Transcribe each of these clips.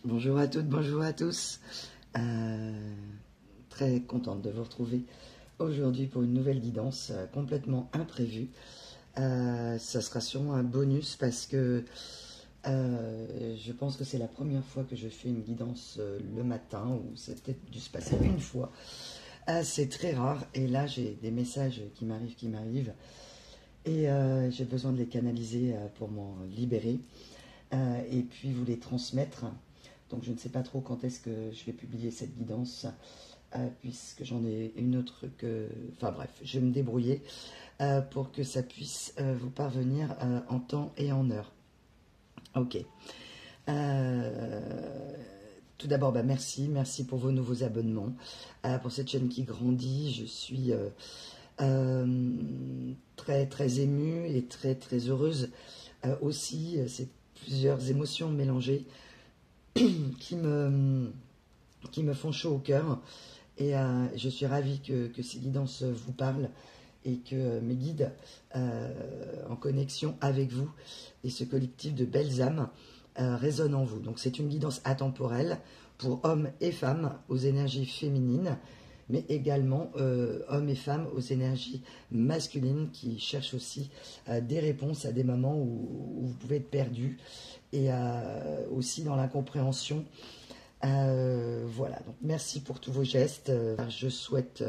Bonjour à toutes, bonjour à tous. Très contente de vous retrouver aujourd'hui pour une nouvelle guidance complètement imprévue. Ça sera sûrement un bonus parce que je pense que c'est la première fois que je fais une guidance le matin, ou c'est peut-être dû se passer une fois. C'est très rare et là j'ai des messages qui m'arrivent et j'ai besoin de les canaliser pour m'en libérer et puis vous les transmettre. Donc je ne sais pas trop quand est-ce que je vais publier cette guidance, puisque j'en ai une autre que... Enfin bref, je vais me débrouiller pour que ça puisse vous parvenir en temps et en heure. Ok. Tout d'abord, merci pour vos nouveaux abonnements, pour cette chaîne qui grandit. Je suis très émue et très heureuse aussi. C'est plusieurs émotions mélangées qui me font chaud au cœur, et je suis ravie que ces guidances vous parlent et que mes guides en connexion avec vous et ce collectif de belles âmes résonnent en vous. Donc c'est une guidance atemporelle pour hommes et femmes aux énergies féminines, mais également hommes et femmes aux énergies masculines qui cherchent aussi des réponses à des moments où vous pouvez être perdu, et aussi dans l'incompréhension. Voilà, donc merci pour tous vos gestes. Je souhaite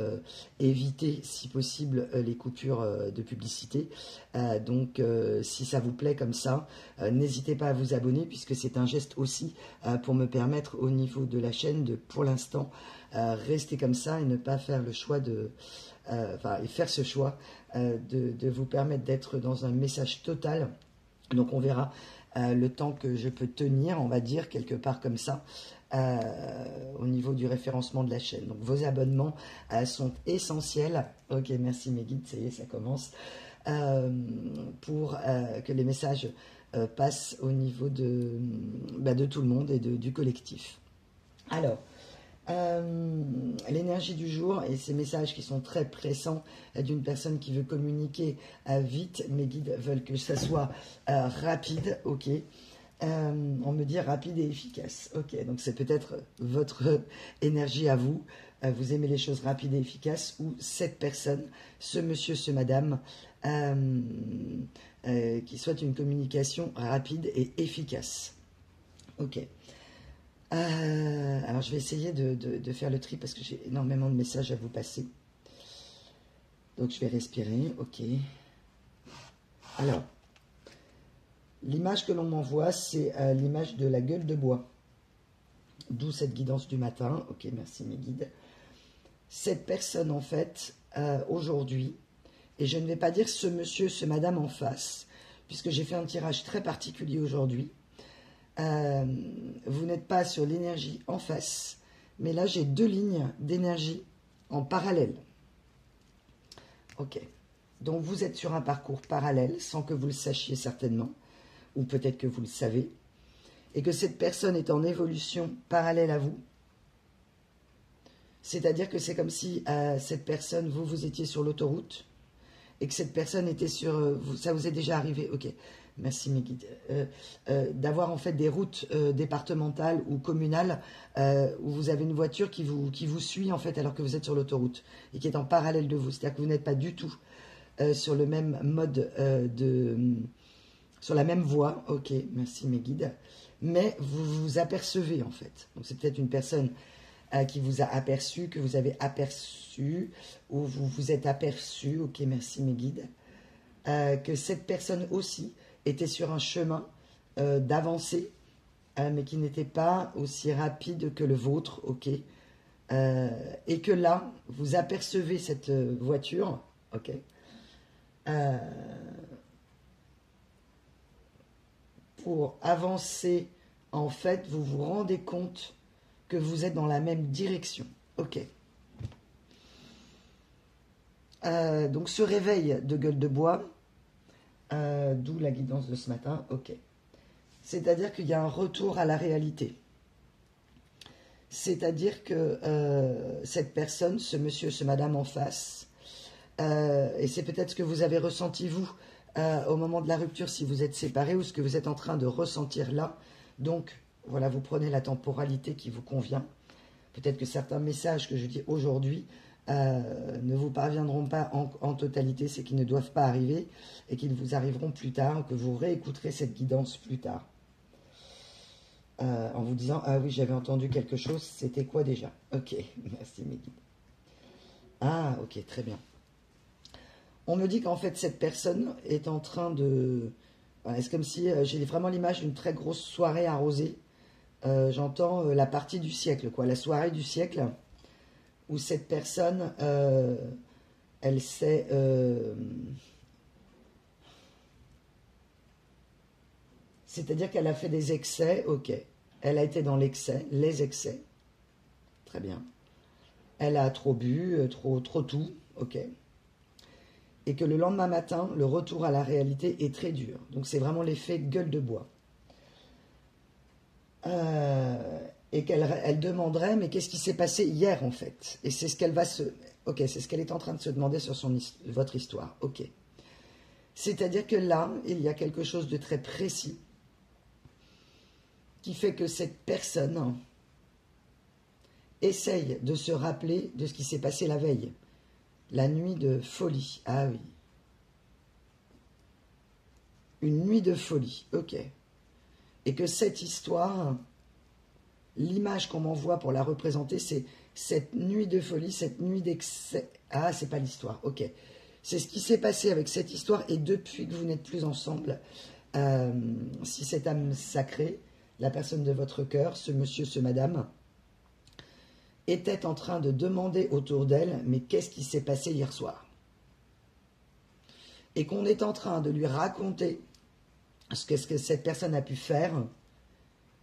éviter, si possible, les coupures de publicité. Donc, si ça vous plaît comme ça, n'hésitez pas à vous abonner, puisque c'est un geste aussi pour me permettre, au niveau de la chaîne, de, pour l'instant, rester comme ça et ne pas faire le choix de... et faire ce choix de vous permettre d'être dans un message total. Donc, on verra le temps que je peux tenir, on va dire, quelque part comme ça, au niveau du référencement de la chaîne. Donc vos abonnements sont essentiels. Ok, merci mes guides, ça y est, ça commence. Pour que les messages passent au niveau de tout le monde et du collectif. Alors, l'énergie du jour et ces messages qui sont très pressants d'une personne qui veut communiquer vite. Mes guides veulent que ça soit rapide, ok. On me dit rapide et efficace, ok. Donc c'est peut-être votre énergie à vous. Vous aimez les choses rapides et efficaces, ou cette personne, ce monsieur, ce madame, qui souhaite une communication rapide et efficace, ok. Alors je vais essayer de faire le tri parce que j'ai énormément de messages à vous passer. Donc je vais respirer, ok. Alors, l'image que l'on m'envoie, c'est l'image de la gueule de bois. D'où cette guidance du matin. Ok, merci mes guides. Cette personne, en fait, aujourd'hui, et je ne vais pas dire ce monsieur, ce madame en face, puisque j'ai fait un tirage très particulier aujourd'hui. Vous n'êtes pas sur l'énergie en face, mais là j'ai deux lignes d'énergie en parallèle. Ok, donc vous êtes sur un parcours parallèle sans que vous le sachiez certainement, ou peut-être que vous le savez, et que cette personne est en évolution parallèle à vous. C'est-à-dire que c'est comme si cette personne, vous étiez sur l'autoroute, et que cette personne était sur... ça vous est déjà arrivé, ok. Merci mes guides. D'avoir en fait des routes départementales ou communales où vous avez une voiture qui vous suit en fait alors que vous êtes sur l'autoroute et qui est en parallèle de vous. C'est-à-dire que vous n'êtes pas du tout sur le même mode sur la même voie. Ok, merci mes guides. Mais vous vous apercevez en fait. Donc c'est peut-être une personne qui vous a aperçu, que vous avez aperçu, ou vous vous êtes aperçu. Ok, merci mes guides. Que cette personne aussi était sur un chemin d'avancée, mais qui n'était pas aussi rapide que le vôtre, ok. Et que là, vous apercevez cette voiture, ok. Pour avancer, en fait, vous vous rendez compte que vous êtes dans la même direction, ok. Donc ce réveil de gueule de bois, d'où la guidance de ce matin, ok. C'est-à-dire qu'il y a un retour à la réalité. C'est-à-dire que cette personne, ce monsieur, ce madame en face, et c'est peut-être ce que vous avez ressenti vous au moment de la rupture si vous êtes séparés, ou ce que vous êtes en train de ressentir là. Donc voilà, vous prenez la temporalité qui vous convient. Peut-être que certains messages que je dis aujourd'hui ne vous parviendront pas en totalité, c'est qu'ils ne doivent pas arriver et qu'ils vous arriveront plus tard, que vous réécouterez cette guidance plus tard. En vous disant, ah oui, j'avais entendu quelque chose, c'était quoi déjà? Ok, merci mes guides. Ah, ok, très bien. On me dit qu'en fait, cette personne est en train de... Voilà, c'est comme si j'ai vraiment l'image d'une très grosse soirée arrosée. J'entends la partie du siècle, quoi, la soirée du siècle, où cette personne, elle s'est... c'est-à-dire qu'elle a fait des excès, ok. Elle a été dans l'excès, les excès, très bien. Elle a trop bu, trop tout, ok. Et que le lendemain matin, le retour à la réalité est très dur. Donc c'est vraiment l'effet gueule de bois. Et qu'elle demanderait, mais qu'est-ce qui s'est passé hier en fait? Et c'est ce qu'elle va se... Ok, c'est ce qu'elle est en train de se demander sur votre histoire, ok. C'est-à-dire que là, il y a quelque chose de très précis qui fait que cette personne essaye de se rappeler de ce qui s'est passé la veille. La nuit de folie. Ah oui. Une nuit de folie, ok. Et que cette histoire, l'image qu'on m'envoie pour la représenter, c'est cette nuit de folie, cette nuit d'excès. Ah, c'est pas l'histoire, ok. C'est ce qui s'est passé avec cette histoire et depuis que vous n'êtes plus ensemble, si cette âme sacrée, la personne de votre cœur, ce monsieur, ce madame, était en train de demander autour d'elle, mais qu'est-ce qui s'est passé hier soir? Et qu'on est en train de lui raconter ce que cette personne a pu faire,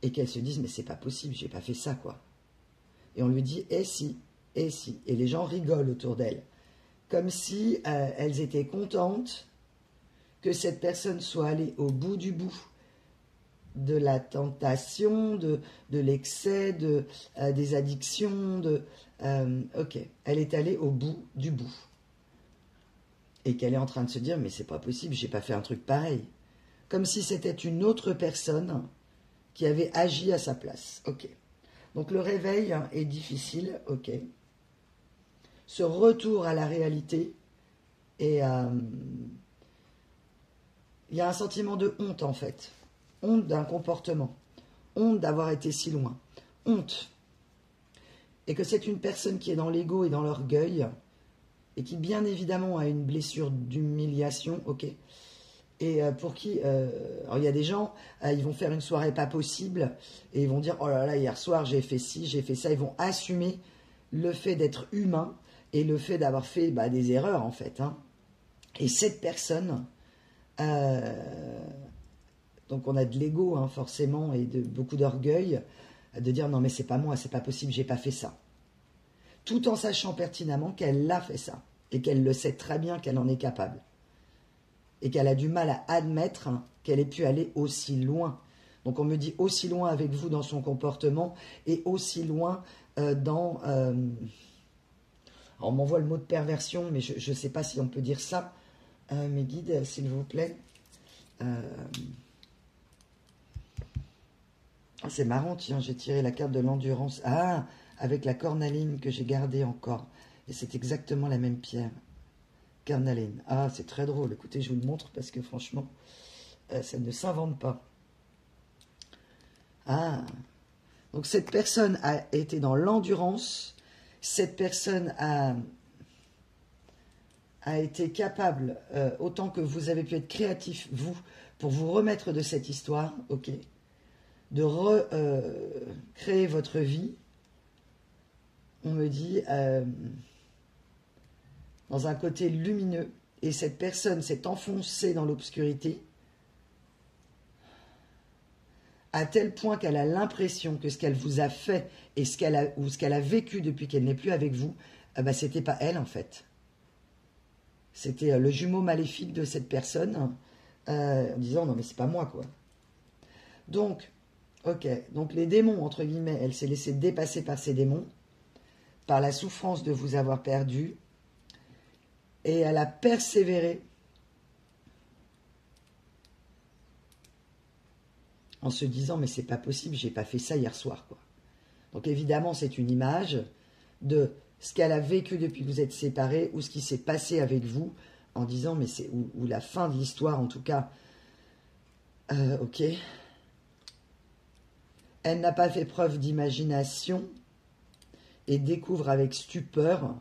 et qu'elle se dise, mais c'est pas possible, j'ai pas fait ça, quoi. Et on lui dit, eh si, et si. Et les gens rigolent autour d'elle, comme si elles étaient contentes que cette personne soit allée au bout du bout de la tentation, de l'excès, des addictions, ok, elle est allée au bout du bout. Et qu'elle est en train de se dire, mais c'est pas possible, j'ai pas fait un truc pareil. Comme si c'était une autre personne qui avait agi à sa place. Ok. Donc le réveil est difficile, ok. Ce retour à la réalité, et il y a un sentiment de honte en fait. Honte d'un comportement. Honte d'avoir été si loin. Honte. Et que c'est une personne qui est dans l'ego et dans l'orgueil, et qui bien évidemment a une blessure d'humiliation, ok. Et pour qui, alors il y a des gens, ils vont faire une soirée pas possible, et ils vont dire, oh là là, hier soir j'ai fait ci, j'ai fait ça, ils vont assumer le fait d'être humain, et le fait d'avoir fait des erreurs en fait. Hein. Et cette personne, donc on a de l'ego hein, forcément, et beaucoup d'orgueil, de dire non mais c'est pas moi, c'est pas possible, j'ai pas fait ça. Tout en sachant pertinemment qu'elle a fait ça, et qu'elle le sait très bien qu'elle en est capable. Et qu'elle a du mal à admettre qu'elle ait pu aller aussi loin. Donc on me dit aussi loin avec vous dans son comportement, et aussi loin dans... on m'envoie le mot de perversion, mais je ne sais pas si on peut dire ça. Mes guides, s'il vous plaît. C'est marrant, tiens, j'ai tiré la carte de l'endurance. Ah, avec la cornaline que j'ai gardée encore. Et c'est exactement la même pierre. Cornaline. Ah, c'est très drôle. Écoutez, je vous le montre parce que franchement, ça ne s'invente pas. Ah, donc cette personne a été dans l'endurance. Cette personne a été capable, autant que vous avez pu être créatif, vous, pour vous remettre de cette histoire, ok, de recréer votre vie. On me dit, dans un côté lumineux, et cette personne s'est enfoncée dans l'obscurité, à tel point qu'elle a l'impression que ce qu'elle vous a fait, et ce qu'elle a vécu depuis qu'elle n'est plus avec vous, c'était pas elle en fait. C'était le jumeau maléfique de cette personne, en disant non mais c'est pas moi quoi. Donc, ok, donc les démons, entre guillemets, elle s'est laissée dépasser par ces démons, par la souffrance de vous avoir perdu, et elle a persévéré. en se disant mais c'est pas possible, j'ai pas fait ça hier soir, quoi. Donc évidemment c'est une image de ce qu'elle a vécu depuis que vous êtes séparés ou ce qui s'est passé avec vous en disant mais c'est ou la fin de l'histoire en tout cas. Ok. Elle n'a pas fait preuve d'imagination et découvre avec stupeur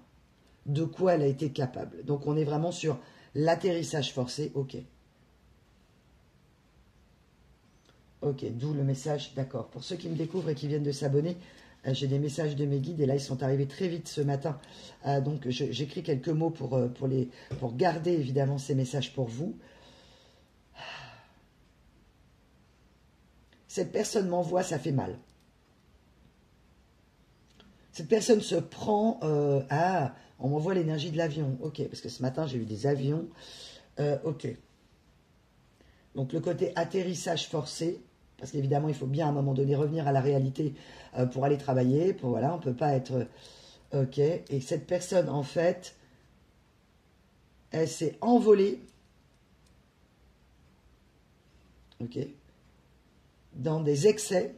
de quoi elle a été capable. Donc on est vraiment sur l'atterrissage forcé, ok. Ok, d'où le message, d'accord. Pour ceux qui me découvrent et qui viennent de s'abonner, j'ai des messages de mes guides et là ils sont arrivés très vite ce matin. Donc j'écris quelques mots pour garder évidemment ces messages pour vous. Cette personne m'envoie, ça fait mal. Cette personne se prend... on m'envoie l'énergie de l'avion. Ok, parce que ce matin j'ai eu des avions. Ok. Donc le côté atterrissage forcé, parce qu'évidemment il faut bien à un moment donné revenir à la réalité pour aller travailler, voilà, on ne peut pas être... ok, et cette personne en fait, elle s'est envolée, ok, dans des excès,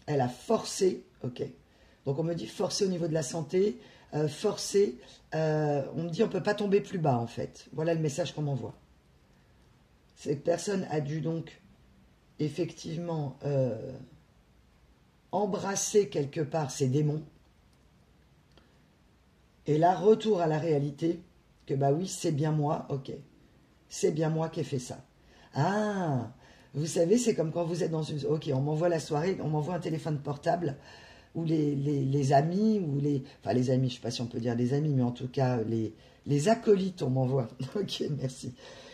elle a forcé, ok, donc on me dit forcé au niveau de la santé, forcé, on me dit on ne peut pas tomber plus bas en fait, voilà le message qu'on m'envoie. Cette personne a dû donc effectivement embrasser quelque part ses démons. Et là, retour à la réalité, que bah oui, c'est bien moi, ok. C'est bien moi qui ai fait ça. Ah, vous savez, c'est comme quand vous êtes dans une... Ok, on m'envoie la soirée, on m'envoie un téléphone portable, où les amis, ou les... Enfin, les amis, je ne sais pas si on peut dire les amis, mais en tout cas, les acolytes, on m'envoie. Ok, merci.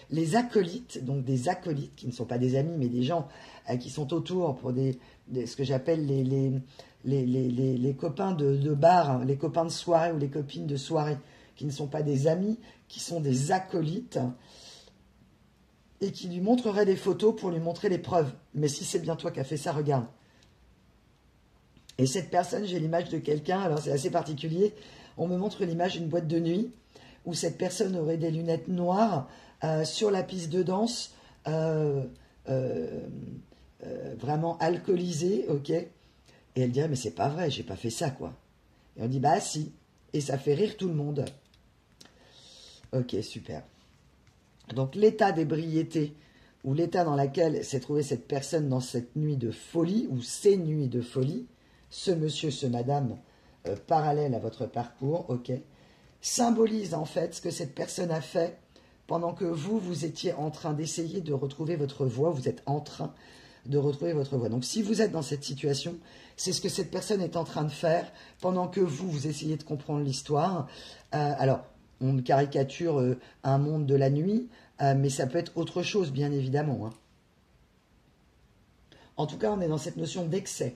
Les acolytes, donc des acolytes qui ne sont pas des amis, mais des gens qui sont autour pour ce que j'appelle les copains de bar, hein, les copains de soirée ou les copines de soirée, qui ne sont pas des amis, qui sont des acolytes, et qui lui montreraient des photos pour lui montrer les preuves. Mais si c'est bien toi qui as fait ça, regarde. Et cette personne, j'ai l'image de quelqu'un, alors c'est assez particulier, on me montre l'image d'une boîte de nuit, où cette personne aurait des lunettes noires, sur la piste de danse, vraiment alcoolisée, ok. Et elle dirait, mais c'est pas vrai, j'ai pas fait ça, quoi. Et on dit, bah si. Et ça fait rire tout le monde. Ok, super. Donc l'état d'ébriété, ou l'état dans lequel s'est trouvée cette personne dans cette nuit de folie, ou ces nuits de folie, ce monsieur, ce madame, parallèle à votre parcours, ok, symbolise en fait ce que cette personne a fait pendant que vous étiez en train d'essayer de retrouver votre voie, vous êtes en train de retrouver votre voie. Donc si vous êtes dans cette situation, c'est ce que cette personne est en train de faire pendant que vous essayez de comprendre l'histoire. Alors, on caricature un monde de la nuit, mais ça peut être autre chose, bien évidemment. Hein. En tout cas, on est dans cette notion d'excès.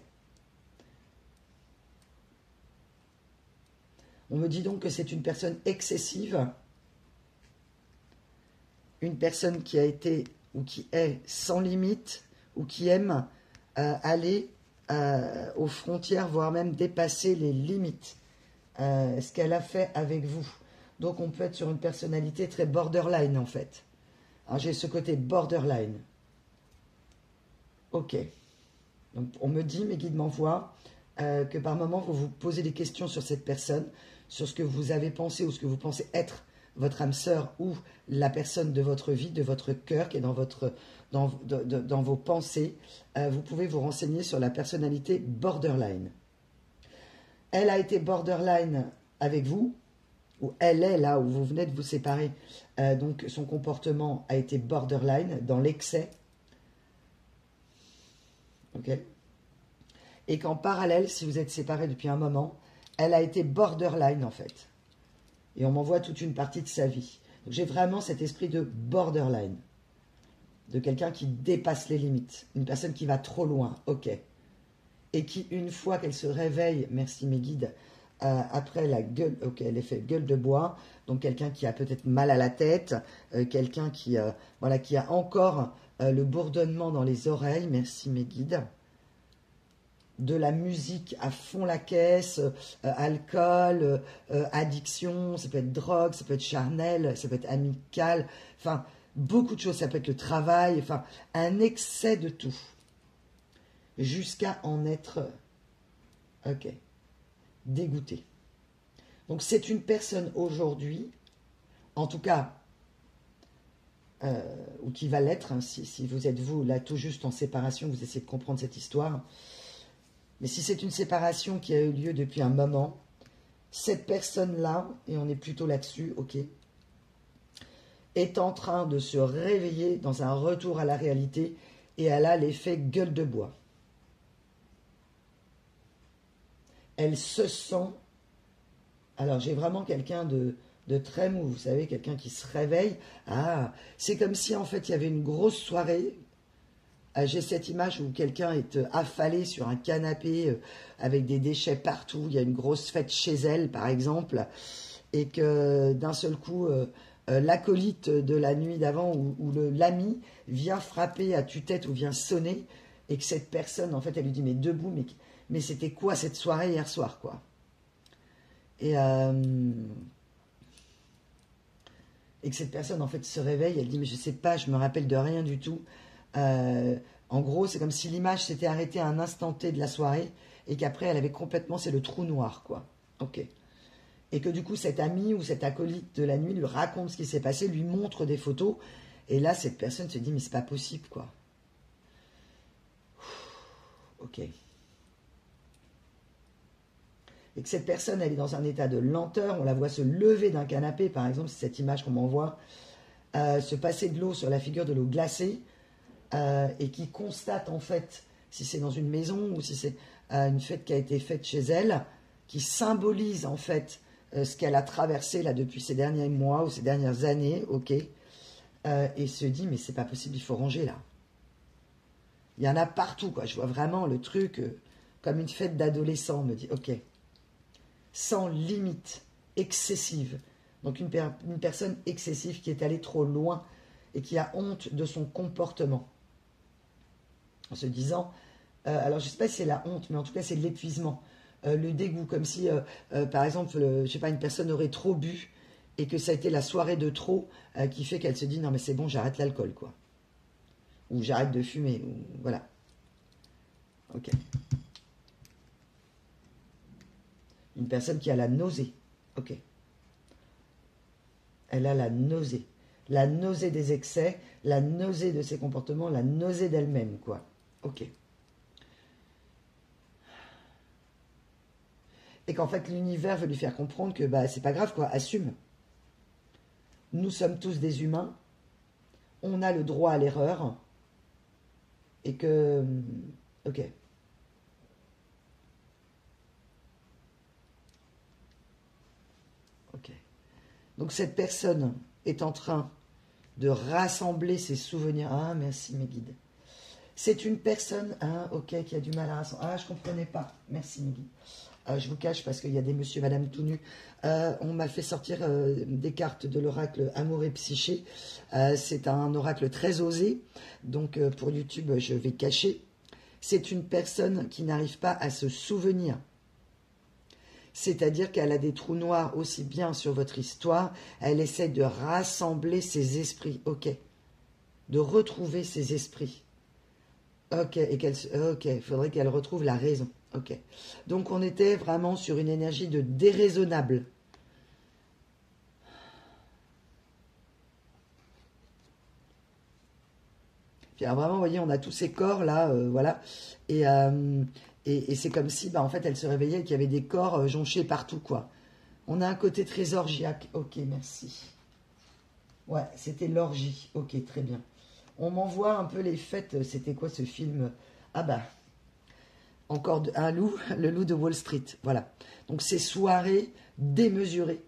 On me dit donc que c'est une personne excessive, une personne qui a été ou qui est sans limite, ou qui aime aller aux frontières, voire même dépasser les limites, ce qu'elle a fait avec vous. Donc on peut être sur une personnalité très borderline en fait. J'ai ce côté borderline. Ok. Donc on me dit, mes guides m'envoient, que par moment vous vous posez des questions sur cette personne, sur ce que vous avez pensé ou ce que vous pensez être votre âme sœur ou la personne de votre vie, de votre cœur qui est dans vos pensées. Vous pouvez vous renseigner sur la personnalité borderline. Elle a été borderline avec vous, ou elle est là où vous venez de vous séparer, donc son comportement a été borderline, dans l'excès. Ok. Et qu'en parallèle, si vous êtes séparés depuis un moment, elle a été borderline en fait. Et on m'envoie toute une partie de sa vie. Donc j'ai vraiment cet esprit de borderline, de quelqu'un qui dépasse les limites, une personne qui va trop loin, ok. Et qui, une fois qu'elle se réveille, merci mes guides, après la gueule, ok, elle est fait gueule de bois, donc quelqu'un qui a peut-être mal à la tête, quelqu'un qui a encore le bourdonnement dans les oreilles, merci mes guides, de la musique à fond la caisse, alcool, addiction, ça peut être drogue, ça peut être charnel, ça peut être amical, enfin, beaucoup de choses. Ça peut être le travail, enfin, un excès de tout. Jusqu'à en être, ok, dégoûté. Donc c'est une personne aujourd'hui, en tout cas, ou qui va l'être, hein, si vous êtes vous là tout juste en séparation, vous essayez de comprendre cette histoire. Mais si c'est une séparation qui a eu lieu depuis un moment, cette personne-là, et on est plutôt là-dessus, ok, est en train de se réveiller dans un retour à la réalité et elle a l'effet gueule de bois. Elle se sent... Alors j'ai vraiment quelqu'un de très mou, vous savez, quelqu'un qui se réveille. Ah, c'est comme si en fait il y avait une grosse soirée. J'ai cette image où quelqu'un est affalé sur un canapé avec des déchets partout. Il y a une grosse fête chez elle, par exemple, et que d'un seul coup, l'acolyte de la nuit d'avant ou l'ami vient frapper à tue-tête ou vient sonner, et que cette personne, en fait, elle lui dit, mais debout, mais c'était quoi cette soirée hier soir, quoi. Et que cette personne, en fait, se réveille, elle dit, mais je sais pas, je me rappelle de rien du tout. En gros, c'est comme si l'image s'était arrêtée à un instant T de la soirée et qu'après, elle avait complètement, c'est le trou noir, quoi. Ok. Et que du coup, cet ami ou cet acolyte de la nuit lui raconte ce qui s'est passé, lui montre des photos. Et là, cette personne se dit, mais c'est pas possible, quoi. Ok. Et que cette personne, elle est dans un état de lenteur, on la voit se lever d'un canapé, par exemple, c'est cette image qu'on m'envoie, se passer de l'eau sur la figure de l'eau glacée, et qui constate en fait, si c'est dans une maison ou si c'est une fête qui a été faite chez elle, qui symbolise en fait ce qu'elle a traversé là depuis ces derniers mois ou ces dernières années, ok, et se dit mais c'est pas possible, il faut ranger là. Il y en a partout, quoi. Je vois vraiment le truc comme une fête d'adolescents, on me dit ok, sans limite, excessive. Donc une personne excessive qui est allée trop loin et qui a honte de son comportement. En se disant, alors je ne sais pas si c'est la honte, mais en tout cas c'est l'épuisement, le dégoût, comme si, par exemple, je sais pas, une personne aurait trop bu et que ça a été la soirée de trop qui fait qu'elle se dit, non mais c'est bon, j'arrête l'alcool, quoi. Ou j'arrête de fumer, ou voilà. Ok. Une personne qui a la nausée, ok. Elle a la nausée. La nausée des excès, la nausée de ses comportements, la nausée d'elle-même, quoi. Ok. Et qu'en fait, l'univers veut lui faire comprendre que bah, c'est pas grave, quoi, assume. Nous sommes tous des humains, on a le droit à l'erreur, et que... Ok. Ok. Donc cette personne est en train de rassembler ses souvenirs. Ah, merci mes guides. C'est une personne, hein, ok, qui a du mal à rassembler. Ah, je ne comprenais pas. Merci mes guides. Je vous cache parce qu'il y a des monsieur, madame tout nus. On m'a fait sortir des cartes de l'oracle Amour et Psyché. C'est un oracle très osé. Donc pour YouTube, je vais cacher. C'est une personne qui n'arrive pas à se souvenir. C'est-à-dire qu'elle a des trous noirs aussi bien sur votre histoire. Elle essaie de rassembler ses esprits. Ok. De retrouver ses esprits. Ok. Et ok. Il faudrait qu'elle retrouve la raison. Ok. Donc on était vraiment sur une énergie de déraisonnable. Puis alors vraiment, vous voyez, on a tous ces corps là, voilà. Et c'est comme si, bah, en fait, elle se réveillait et qu'il y avait des corps jonchés partout, quoi. On a un côté très orgiaque. Ok, merci. Ouais, c'était l'orgie. Ok, très bien. On m'envoie un peu les fêtes. C'était quoi ce film? Ah bah, encore un loup, le loup de Wall Street. Voilà. Donc ces soirées démesurées,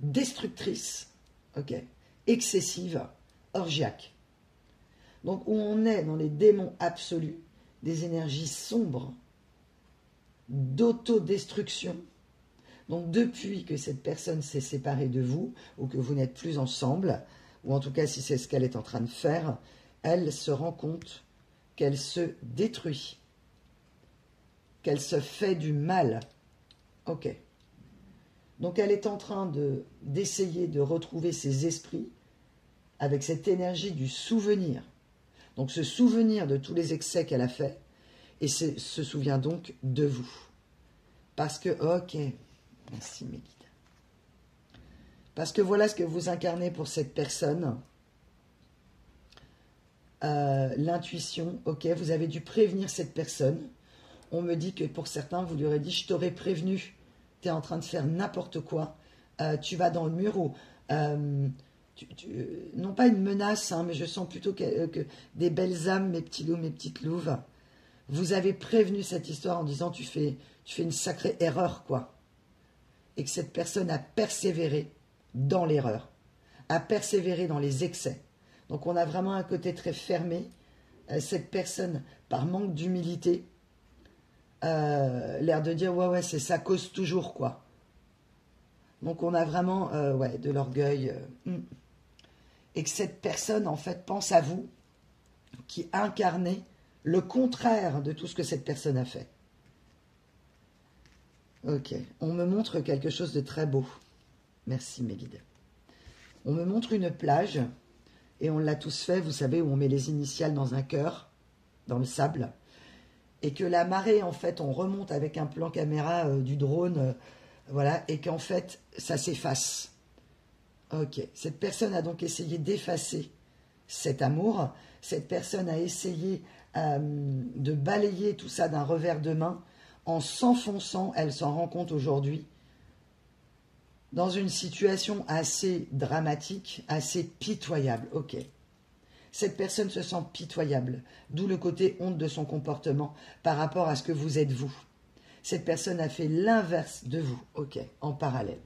destructrices, ok, excessives, orgiaques. Donc où on est dans les démons absolus, des énergies sombres, d'autodestruction. Donc depuis que cette personne s'est séparée de vous, ou que vous n'êtes plus ensemble, ou en tout cas si c'est ce qu'elle est en train de faire, elle se rend compte qu'elle se détruit, qu'elle se fait du mal. Ok. Donc elle est en train d'essayer de retrouver ses esprits, avec cette énergie du souvenir. Donc se souvenir de tous les excès qu'elle a fait et se souvient donc de vous. Parce que, ok, merci mes guides. Parce que voilà ce que vous incarnez pour cette personne. L'intuition, ok, vous avez dû prévenir cette personne. On me dit que pour certains, vous lui aurez dit, je t'aurais prévenu, tu es en train de faire n'importe quoi, tu vas dans le mur ou... non pas une menace, hein, mais je sens plutôt que des belles âmes, mes petits loups, mes petites louves. Vous avez prévenu cette histoire en disant, tu fais une sacrée erreur, quoi. Et que cette personne a persévéré dans l'erreur, a persévéré dans les excès. Donc on a vraiment un côté très fermé. Cette personne, par manque d'humilité, l'air de dire ouais c'est ça cause toujours quoi. Donc on a vraiment ouais de l'orgueil et que cette personne en fait pense à vous qui incarnez le contraire de tout ce que cette personne a fait. Ok, on me montre quelque chose de très beau. Merci mes guides. On me montre une plage. Et on l'a tous fait, vous savez, où on met les initiales dans un cœur, dans le sable. Et que la marée, en fait, on remonte avec un plan caméra du drone, voilà, et qu'en fait, ça s'efface. Ok, cette personne a donc essayé d'effacer cet amour. Cette personne a essayé de balayer tout ça d'un revers de main. En s'enfonçant, elle s'en rend compte aujourd'hui, dans une situation assez dramatique, assez pitoyable. Ok. Cette personne se sent pitoyable, d'où le côté honte de son comportement par rapport à ce que vous êtes vous. Cette personne a fait l'inverse de vous. Ok, en parallèle.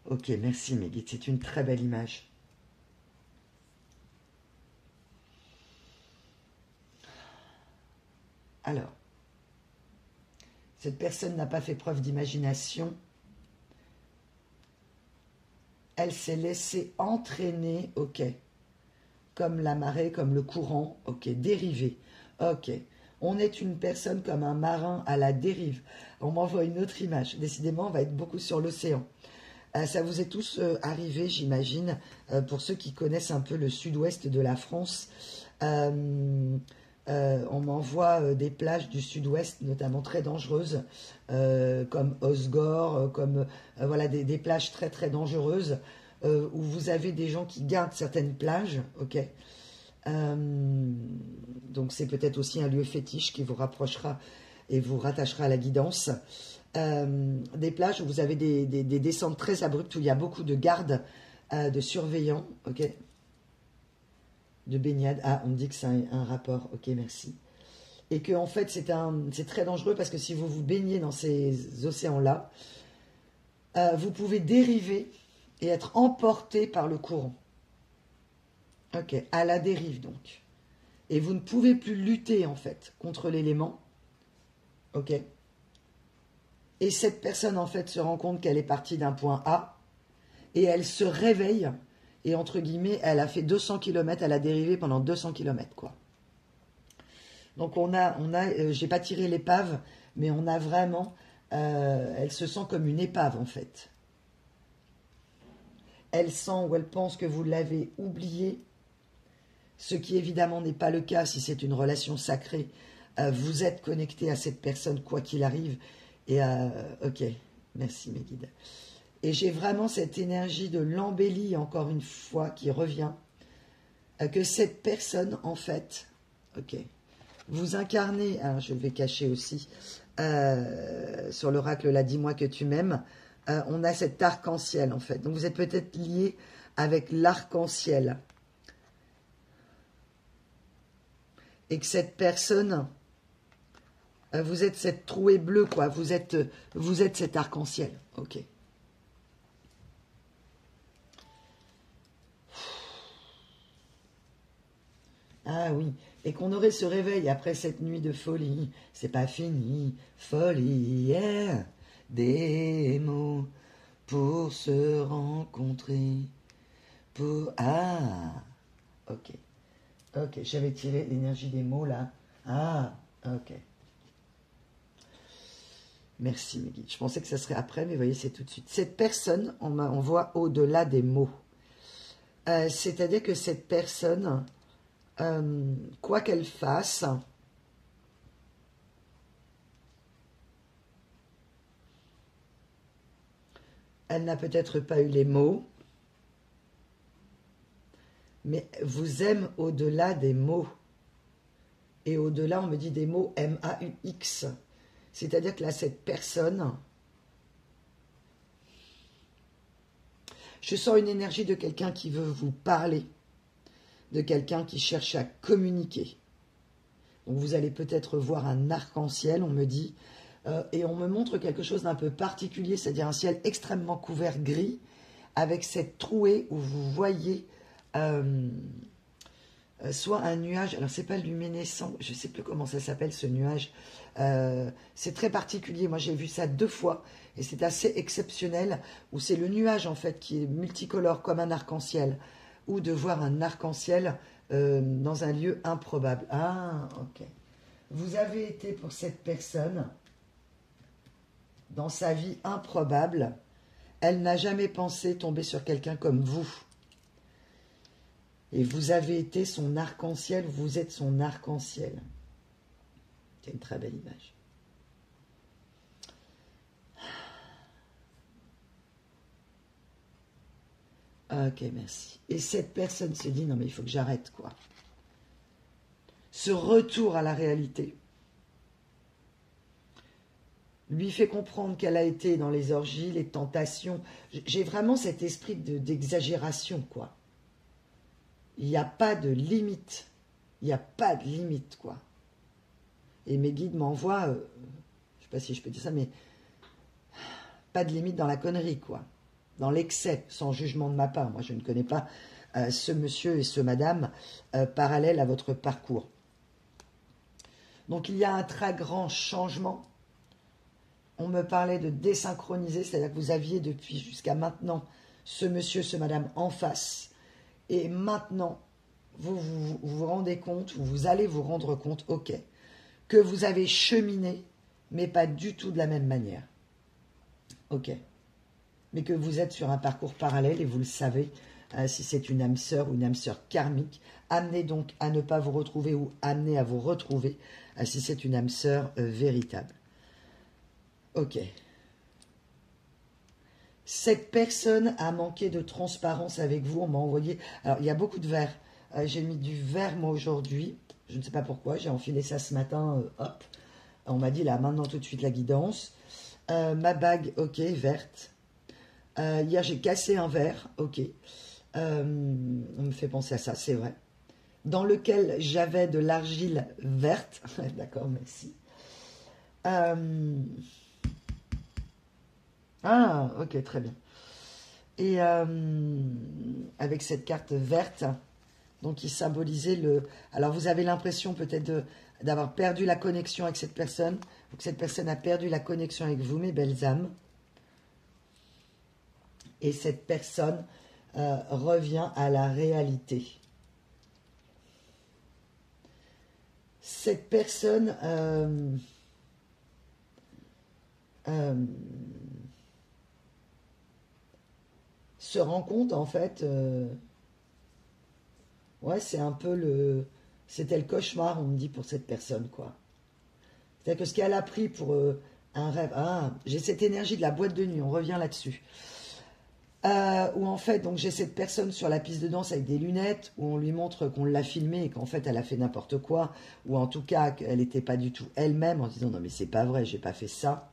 Ok, merci mes guides, c'est une très belle image. Alors, cette personne n'a pas fait preuve d'imagination. Elle s'est laissée entraîner, ok, comme la marée, comme le courant, ok, dériver, ok. On est une personne comme un marin à la dérive. On m'envoie une autre image. Décidément, on va être beaucoup sur l'océan. Ça vous est tous arrivé, j'imagine, pour ceux qui connaissent un peu le sud-ouest de la France. On m'envoie des plages du sud-ouest, notamment très dangereuses, comme Osgore, comme voilà des plages très très dangereuses, où vous avez des gens qui gardent certaines plages, ok. Donc c'est peut-être aussi un lieu fétiche qui vous rapprochera et vous rattachera à la guidance. Des plages où vous avez des descentes très abruptes, où il y a beaucoup de gardes, de surveillants, ok. De baignade. Ah, on me dit que c'est un rapport. Ok, merci. Et que en fait, c'est très dangereux parce que si vous vous baignez dans ces océans-là, vous pouvez dériver et être emporté par le courant. Ok, à la dérive donc. Et vous ne pouvez plus lutter en fait contre l'élément. Ok. Et cette personne en fait se rend compte qu'elle est partie d'un point A et elle se réveille. Et entre guillemets, elle a fait 200 km, elle a dérivé pendant 200 km, quoi. Donc j'ai pas tiré l'épave, mais on a vraiment, elle se sent comme une épave, en fait. Elle sent ou elle pense que vous l'avez oubliée, ce qui évidemment n'est pas le cas si c'est une relation sacrée. Vous êtes connecté à cette personne, quoi qu'il arrive. Et, ok, merci mes guides. Et j'ai vraiment cette énergie de l'embellie, encore une fois, qui revient. Que cette personne, en fait, ok, vous incarnez, alors je vais cacher aussi, sur l'oracle là, dis-moi que tu m'aimes, on a cet arc-en-ciel, en fait. Donc vous êtes peut-être lié avec l'arc-en-ciel. Et que cette personne, vous êtes cette trouée bleue, quoi. Vous êtes cet arc-en-ciel, ok. Ah oui, et qu'on aurait ce réveil après cette nuit de folie. C'est pas fini, folie, yeah. Des mots pour se rencontrer. Ah, ok. Ok, j'avais tiré l'énergie des mots là. Ah, ok. Merci mes guides. Je pensais que ça serait après, mais vous voyez, c'est tout de suite. Cette personne, on voit au-delà des mots. C'est-à-dire que cette personne, quoi qu'elle fasse, elle n'a peut-être pas eu les mots, mais vous aime au-delà des mots. Et au-delà, on me dit des mots M-A-U-X. C'est-à-dire que là, cette personne, je sens une énergie de quelqu'un qui veut vous parler, de quelqu'un qui cherche à communiquer. Donc vous allez peut-être voir un arc-en-ciel, on me dit, et on me montre quelque chose d'un peu particulier, c'est-à-dire un ciel extrêmement couvert gris, avec cette trouée où vous voyez soit un nuage, alors c'est pas luminescent, je sais plus comment ça s'appelle ce nuage, c'est très particulier, moi j'ai vu ça 2 fois, et c'est assez exceptionnel, où c'est le nuage en fait qui est multicolore comme un arc-en-ciel, ou de voir un arc-en-ciel dans un lieu improbable. Ah, ok. Vous avez été pour cette personne, dans sa vie improbable, elle n'a jamais pensé tomber sur quelqu'un comme vous. Et vous avez été son arc-en-ciel, vous êtes son arc-en-ciel. C'est une très belle image. Ok, merci. Et cette personne se dit, non mais il faut que j'arrête, quoi. Ce retour à la réalité lui fait comprendre qu'elle a été dans les orgies, les tentations. J'ai vraiment cet esprit d'exagération, quoi. Il n'y a pas de limite. Il n'y a pas de limite, quoi. Et mes guides m'envoient, je ne sais pas si je peux dire ça, mais pas de limite dans la connerie, quoi. Dans l'excès, sans jugement de ma part. Moi, je ne connais pas ce monsieur et ce madame parallèles à votre parcours. Donc, il y a un très grand changement. On me parlait de désynchroniser, c'est-à-dire que vous aviez depuis jusqu'à maintenant ce monsieur, ce madame en face. Et maintenant, vous rendez compte, ou vous allez vous rendre compte, ok, que vous avez cheminé, mais pas du tout de la même manière. Ok. Mais que vous êtes sur un parcours parallèle et vous le savez, si c'est une âme sœur ou une âme sœur karmique, amenez donc à ne pas vous retrouver ou amenez à vous retrouver si c'est une âme sœur véritable. Ok. Cette personne a manqué de transparence avec vous. On m'a envoyé... Alors, il y a beaucoup de verre. J'ai mis du verre, moi, aujourd'hui. Je ne sais pas pourquoi. J'ai enfilé ça ce matin. Hop. On m'a dit, là, maintenant, tout de suite, la guidance. Ma bague, ok, verte. Hier, j'ai cassé un verre. Ok. On me fait penser à ça, c'est vrai. Dans lequel j'avais de l'argile verte. D'accord, merci. Ah, ok, très bien. Et avec cette carte verte, donc qui symbolisait le... Alors, vous avez l'impression peut-être d'avoir perdu la connexion avec cette personne, ou que cette personne a perdu la connexion avec vous, mes belles âmes. Et cette personne revient à la réalité. Cette personne... se rend compte, en fait, ouais, c'est un peu le... C'était le cauchemar, on me dit, pour cette personne, quoi. C'est-à-dire que ce qu'elle a pris pour un rêve... Ah, j'ai cette énergie de la boîte de nuit, on revient là-dessus. Où, en fait, donc j'ai cette personne sur la piste de danse avec des lunettes, où on lui montre qu'on l'a filmée et qu'en fait, elle a fait n'importe quoi, ou en tout cas, qu'elle n'était pas du tout elle-même, en disant, non, mais c'est pas vrai, j'ai pas fait ça.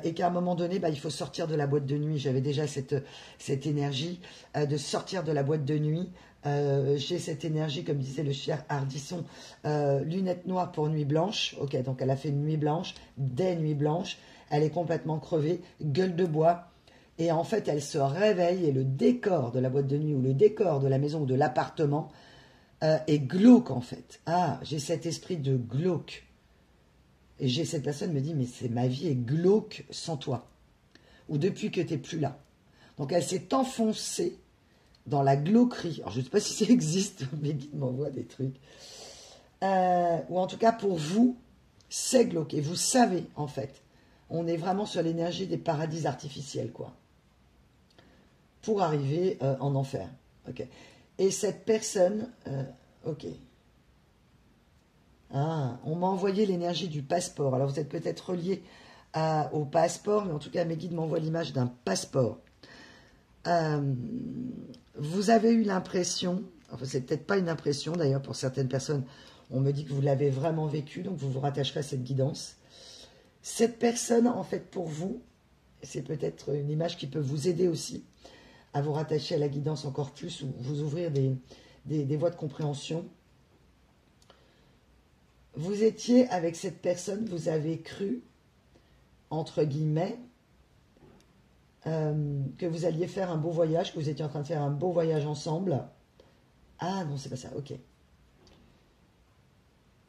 Et qu'à un moment donné, il faut sortir de la boîte de nuit. J'avais déjà cette énergie de sortir de la boîte de nuit. J'ai cette énergie, comme disait le cher Hardisson, lunettes noires pour nuit blanche. Ok, donc elle a fait une nuit blanche, des nuits blanches. Elle est complètement crevée, gueule de bois. Et en fait, elle se réveille et le décor de la boîte de nuit ou le décor de la maison ou de l'appartement est glauque, en fait. Ah, j'ai cet esprit de glauque. Et j'ai cette personne me dit, mais ma vie est glauque sans toi. Ou depuis que tu n'es plus là. Donc elle s'est enfoncée dans la glauquerie. Alors je ne sais pas si ça existe, mes guides m'envoient des trucs. Ou en tout cas pour vous, c'est glauque. Et vous savez, en fait, on est vraiment sur l'énergie des paradis artificiels, quoi. Pour arriver en enfer. Ok. Et cette personne, ok. Ah, on m'a envoyé l'énergie du passeport. Alors vous êtes peut-être relié au passeport, mais en tout cas mes guides m'envoient l'image d'un passeport. Vous avez eu l'impression, enfin c'est peut-être pas une impression d'ailleurs pour certaines personnes, on me dit que vous l'avez vraiment vécu, donc vous vous rattacherez à cette guidance. Cette personne, en fait, pour vous, c'est peut-être une image qui peut vous aider aussi à vous rattacher à la guidance encore plus, ou vous ouvrir des voies de compréhension. Vous étiez avec cette personne, vous avez cru, entre guillemets, que vous alliez faire un beau voyage, que vous étiez en train de faire un beau voyage ensemble. Ah non, c'est pas ça, ok.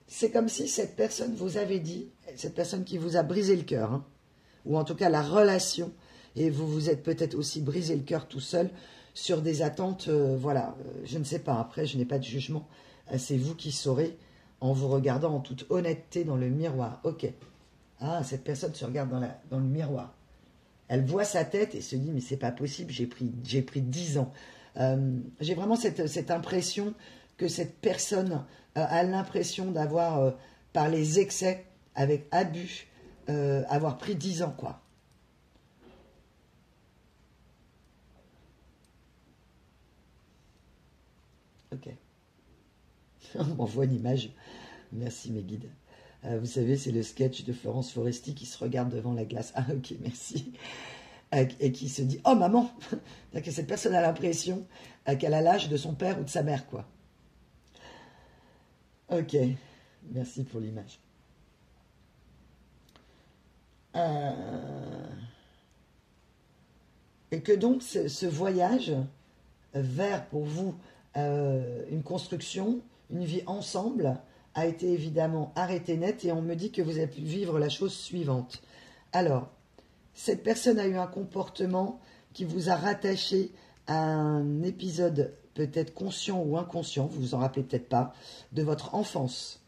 C'est comme si cette personne vous avait dit, cette personne qui vous a brisé le cœur, hein, ou en tout cas la relation, et vous vous êtes peut-être aussi brisé le cœur tout seul sur des attentes, voilà, je ne sais pas, après je n'ai pas de jugement, c'est vous qui saurez en vous regardant en toute honnêteté dans le miroir. Ok, ah, cette personne se regarde dans le miroir. Elle voit sa tête et se dit, mais c'est pas possible, j'ai pris 10 ans. J'ai vraiment cette impression que cette personne a l'impression d'avoir, par les excès, avec abus, avoir pris 10 ans, quoi. Ok. On m'envoie une image. Merci mes guides. Vous savez, c'est le sketch de Florence Foresti qui se regarde devant la glace. Ah ok, merci. Et qui se dit, oh maman, que cette personne a l'impression qu'elle a l'âge de son père ou de sa mère, quoi. Ok, merci pour l'image. Et que donc ce voyage vers, pour vous, une construction, une vie ensemble, a été évidemment arrêté net, et on me dit que vous avez pu vivre la chose suivante. Alors, cette personne a eu un comportement qui vous a rattaché à un épisode peut-être conscient ou inconscient, vous vous en rappelez peut-être pas, de votre enfance,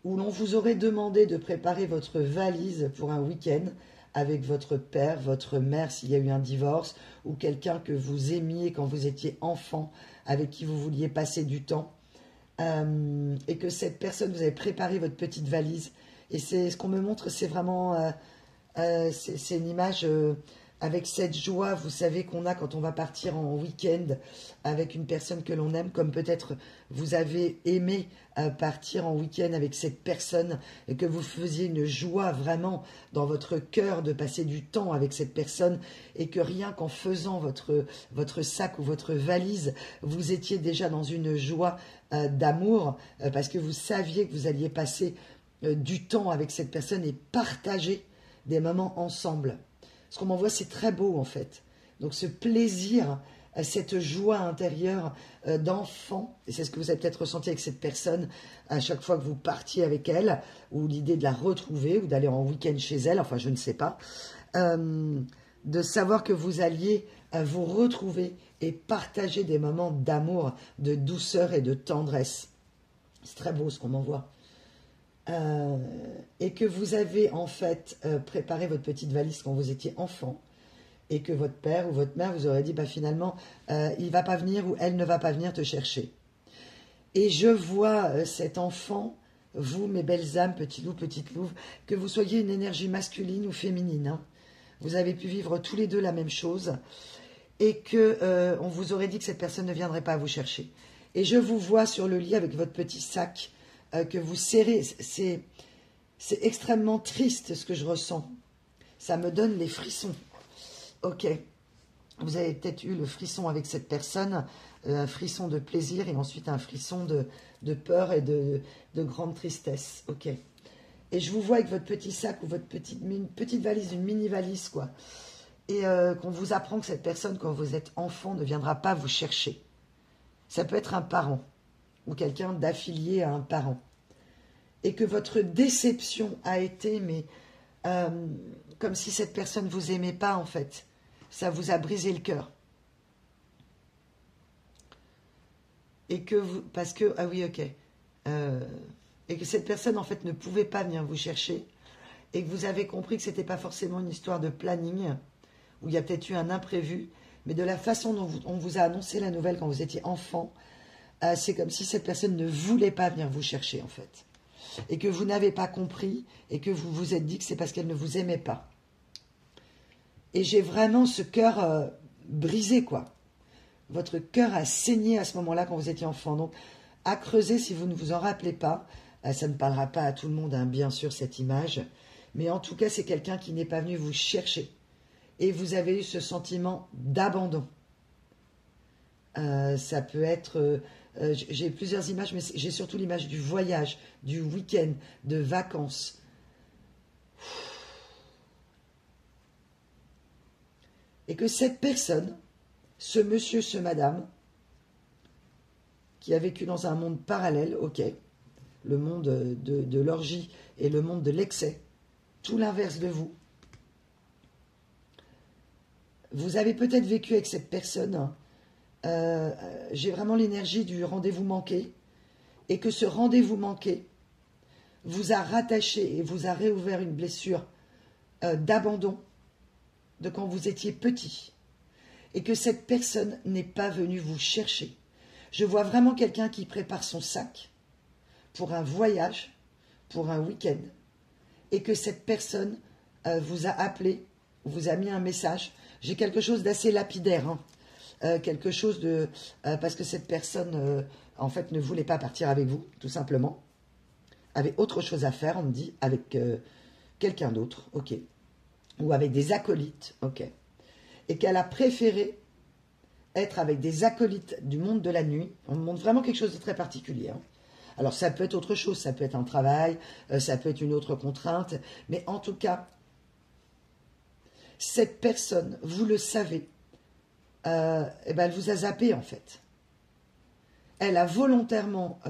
où l'on vous aurait demandé de préparer votre valise pour un week-end avec votre père, votre mère s'il y a eu un divorce, ou quelqu'un que vous aimiez quand vous étiez enfant, avec qui vous vouliez passer du temps, et que cette personne, vous avez préparé votre petite valise. Et c'est ce qu'on me montre, c'est vraiment... c'est une image avec cette joie, vous savez, qu'on a quand on va partir en week-end avec une personne que l'on aime, comme peut-être vous avez aimé partir en week-end avec cette personne et que vous faisiez une joie vraiment dans votre cœur de passer du temps avec cette personne, et que rien qu'en faisant votre sac ou votre valise, vous étiez déjà dans une joie d'amour parce que vous saviez que vous alliez passer du temps avec cette personne et partager des moments ensemble. Ce qu'on m'envoie, c'est très beau en fait. Donc ce plaisir, cette joie intérieure d'enfant, et c'est ce que vous avez peut-être ressenti avec cette personne à chaque fois que vous partiez avec elle, ou l'idée de la retrouver, ou d'aller en week-end chez elle, enfin je ne sais pas, de savoir que vous alliez vous retrouver et partager des moments d'amour, de douceur et de tendresse. C'est très beau ce qu'on m'envoie. Et que vous avez en fait préparé votre petite valise quand vous étiez enfant, et que votre père ou votre mère vous aurait dit, bah, finalement, il va pas venir ou elle ne va pas venir te chercher. Et je vois cet enfant, vous, mes belles âmes, petits loups, petites louves, que vous soyez une énergie masculine ou féminine, hein, vous avez pu vivre tous les deux la même chose, et que on vous aurait dit que cette personne ne viendrait pas vous chercher. Et je vous vois sur le lit avec votre petit sac que vous serrez. C'est extrêmement triste ce que je ressens. Ça me donne les frissons. Ok. Vous avez peut-être eu le frisson avec cette personne, un frisson de plaisir et ensuite un frisson de peur et de grande tristesse. Ok. Et je vous vois avec votre petit sac ou votre petite valise, une mini-valise, quoi. Et qu'on vous apprend que cette personne, quand vous êtes enfant, ne viendra pas vous chercher. Ça peut être un parent ou quelqu'un d'affilié à un parent. Et que votre déception a été, mais comme si cette personne ne vous aimait pas, en fait. Ça vous a brisé le cœur. Et que vous... Parce que... Ah oui, ok. Et que cette personne, en fait, ne pouvait pas venir vous chercher. Et que vous avez compris que ce n'était pas forcément une histoire de planning, où il y a peut-être eu un imprévu, mais de la façon dont on vous a annoncé la nouvelle quand vous étiez enfant, c'est comme si cette personne ne voulait pas venir vous chercher, en fait. Et que vous n'avez pas compris, et que vous vous êtes dit que c'est parce qu'elle ne vous aimait pas. Et j'ai vraiment ce cœur brisé, quoi. Votre cœur a saigné à ce moment-là quand vous étiez enfant. Donc, à creuser si vous ne vous en rappelez pas. Ça ne parlera pas à tout le monde, hein, bien sûr, cette image. Mais en tout cas, c'est quelqu'un qui n'est pas venu vous chercher. Et vous avez eu ce sentiment d'abandon. Ça peut être... j'ai plusieurs images, mais j'ai surtout l'image du voyage, du week-end, de vacances. Et que cette personne, ce monsieur, ce madame, qui a vécu dans un monde parallèle, ok, le monde de l'orgie et le monde de l'excès, tout l'inverse de vous. Vous avez peut-être vécu avec cette personne, j'ai vraiment l'énergie du rendez-vous manqué, et que ce rendez-vous manqué vous a rattaché et vous a réouvert une blessure d'abandon de quand vous étiez petit, et que cette personne n'est pas venue vous chercher. Je vois vraiment quelqu'un qui prépare son sac pour un voyage, pour un week-end, et que cette personne vous a appelé, vous a mis un message. J'ai quelque chose d'assez lapidaire, hein. Quelque chose de... parce que cette personne, en fait, ne voulait pas partir avec vous, tout simplement. Avait autre chose à faire, on me dit, avec quelqu'un d'autre, ok. Ou avec des acolytes, ok. Et qu'elle a préféré être avec des acolytes du monde de la nuit. On me montre vraiment quelque chose de très particulier, hein. Alors, ça peut être autre chose, ça peut être un travail, ça peut être une autre contrainte, mais en tout cas, cette personne, vous le savez, eh ben, elle vous a zappé, en fait. Elle a volontairement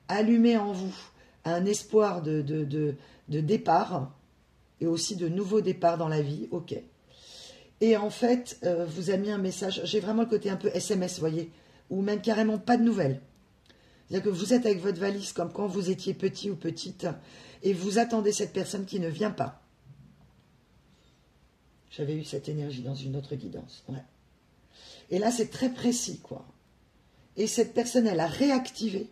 allumé en vous un espoir de départ, et aussi de nouveaux départs dans la vie, ok. Et en fait, vous a mis un message, j'ai vraiment le côté un peu SMS, vous voyez, ou même carrément pas de nouvelles. C'est-à-dire que vous êtes avec votre valise comme quand vous étiez petit ou petite, et vous attendez cette personne qui ne vient pas. J'avais eu cette énergie dans une autre guidance, ouais. Et là, c'est très précis, quoi. Et cette personne, elle a réactivé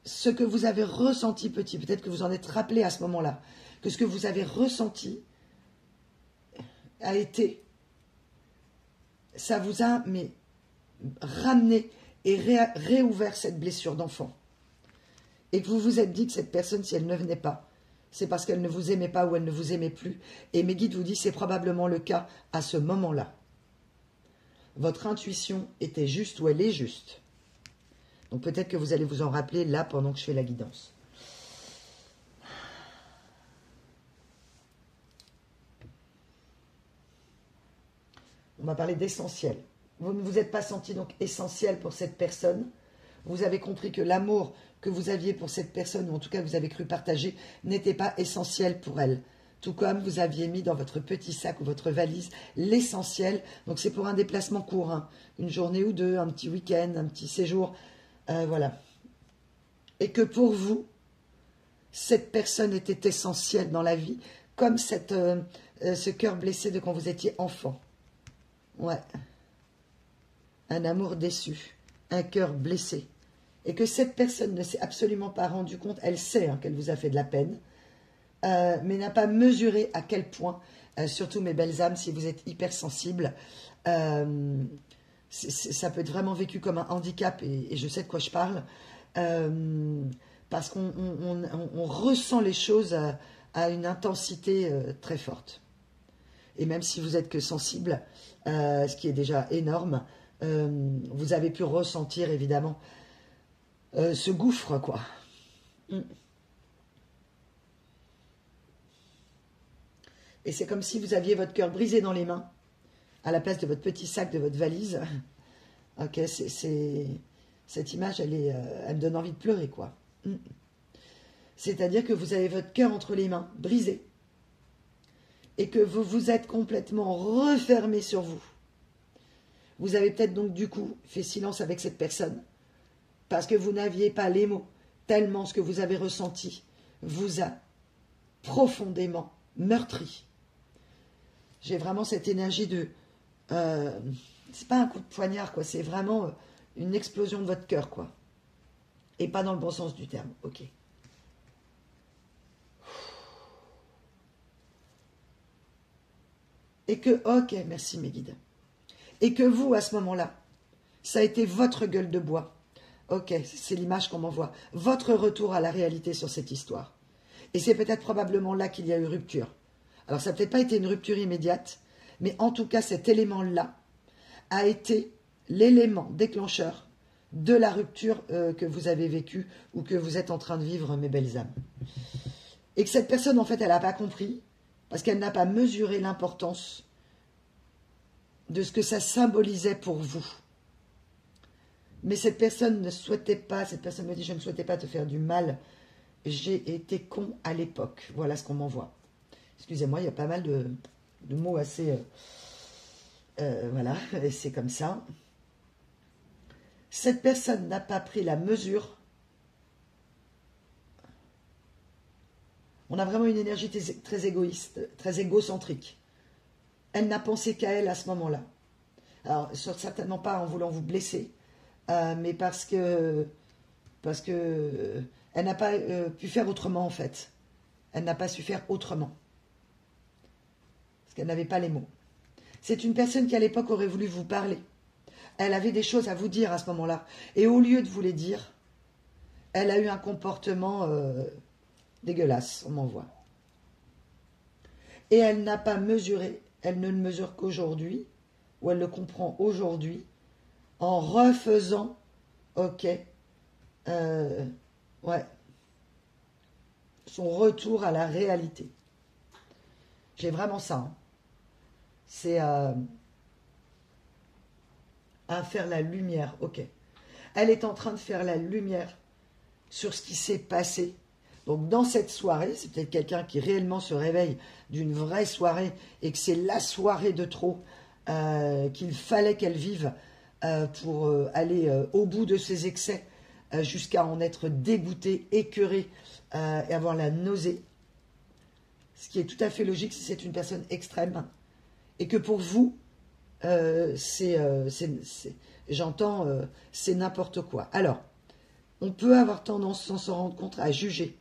ce que vous avez ressenti petit. Peut-être que vous en êtes rappelé à ce moment-là, que ce que vous avez ressenti a été... Ça vous a ramené et réouvert cette blessure d'enfant. Et que vous vous êtes dit que cette personne, si elle ne venait pas, c'est parce qu'elle ne vous aimait pas ou elle ne vous aimait plus. Et mes guides vous disent c'est probablement le cas à ce moment-là. Votre intuition était juste ou elle est juste. Donc peut-être que vous allez vous en rappeler là pendant que je fais la guidance. On va parler d'essentiel. Vous ne vous êtes pas senti donc essentiel pour cette personne. Vous avez compris que l'amour que vous aviez pour cette personne, ou en tout cas vous avez cru partager, n'était pas essentiel pour elle. Tout comme vous aviez mis dans votre petit sac ou votre valise l'essentiel. Donc c'est pour un déplacement court, hein. Une journée ou deux, un petit week-end, un petit séjour. Voilà. Et que pour vous, cette personne était essentielle dans la vie, comme ce cœur blessé de quand vous étiez enfant. Ouais. Un amour déçu, un cœur blessé. Et que cette personne ne s'est absolument pas rendue compte, elle sait qu'elle vous a fait de la peine, mais n'a pas mesuré à quel point, surtout mes belles âmes, si vous êtes hypersensibles, ça peut être vraiment vécu comme un handicap, et je sais de quoi je parle, parce qu'on ressent les choses à une intensité très forte. Et même si vous êtes que sensible, ce qui est déjà énorme, vous avez pu ressentir évidemment ce gouffre, quoi. Et c'est comme si vous aviez votre cœur brisé dans les mains, à la place de votre petit sac, de votre valise. Ok, cette image, elle me donne envie de pleurer, quoi. C'est-à-dire que vous avez votre cœur entre les mains, brisé, et que vous vous êtes complètement refermé sur vous. Vous avez peut-être donc du coup fait silence avec cette personne, parce que vous n'aviez pas les mots, tellement ce que vous avez ressenti vous a profondément meurtri. J'ai vraiment cette énergie de... c'est pas un coup de poignard, quoi. C'est vraiment une explosion de votre cœur, quoi. Et pas dans le bon sens du terme. Ok. Et que... Ok, merci mes guides. Et que vous, à ce moment-là, ça a été votre gueule de bois. Ok, c'est l'image qu'on m'envoie. Votre retour à la réalité sur cette histoire. Et c'est peut-être probablement là qu'il y a eu rupture. Alors ça n'a peut-être pas été une rupture immédiate, mais en tout cas cet élément-là a été l'élément déclencheur de la rupture que vous avez vécue ou que vous êtes en train de vivre, mes belles âmes. Et que cette personne, en fait, elle n'a pas compris, parce qu'elle n'a pas mesuré l'importance de ce que ça symbolisait pour vous. Mais cette personne ne souhaitait pas, cette personne me dit, je ne souhaitais pas te faire du mal, j'ai été con à l'époque. Voilà ce qu'on m'envoie. Excusez-moi, il y a pas mal de mots assez... voilà, et c'est comme ça. Cette personne n'a pas pris la mesure. On a vraiment une énergie très égoïste, très égocentrique. Elle n'a pensé qu'à elle à ce moment-là. Alors, certainement pas en voulant vous blesser, mais parce que elle n'a pas pu faire autrement, en fait. Elle n'a pas su faire autrement. Parce qu'elle n'avait pas les mots. C'est une personne qui, à l'époque, aurait voulu vous parler. Elle avait des choses à vous dire à ce moment-là. Et au lieu de vous les dire, elle a eu un comportement dégueulasse, on m'envoie. Et elle n'a pas mesuré, elle ne le mesure qu'aujourd'hui, ou elle le comprend aujourd'hui, en refaisant, ok, ouais, son retour à la réalité. J'ai vraiment ça. Hein. C'est à faire la lumière, ok. Elle est en train de faire la lumière sur ce qui s'est passé. Donc dans cette soirée, c'est peut-être quelqu'un qui réellement se réveille d'une vraie soirée et que c'est la soirée de trop qu'il fallait qu'elle vive pour aller au bout de ses excès jusqu'à en être dégoûtée, écœurée et avoir la nausée. Ce qui est tout à fait logique si c'est une personne extrême. Et que pour vous, j'entends, c'est n'importe quoi. Alors, on peut avoir tendance, sans s'en rendre compte, à juger.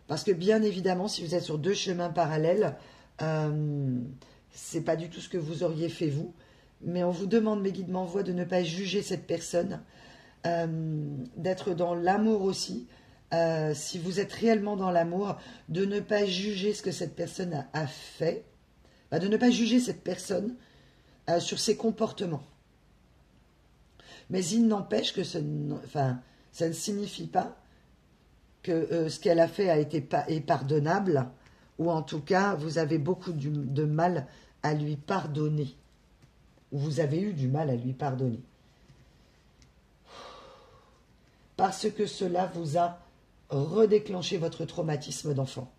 Parce que bien évidemment, si vous êtes sur deux chemins parallèles, c'est pas du tout ce que vous auriez fait vous. Mais on vous demande, mes guides m'envoient, de ne pas juger cette personne, d'être dans l'amour aussi. Si vous êtes réellement dans l'amour, de ne pas juger ce que cette personne a fait, de ne pas juger cette personne sur ses comportements. Mais il n'empêche que ça ne signifie pas que ce qu'elle a fait est pardonnable, ou en tout cas, vous avez beaucoup de mal à lui pardonner, ou vous avez eu du mal à lui pardonner. Parce que cela vous a redéclenché votre traumatisme d'enfant.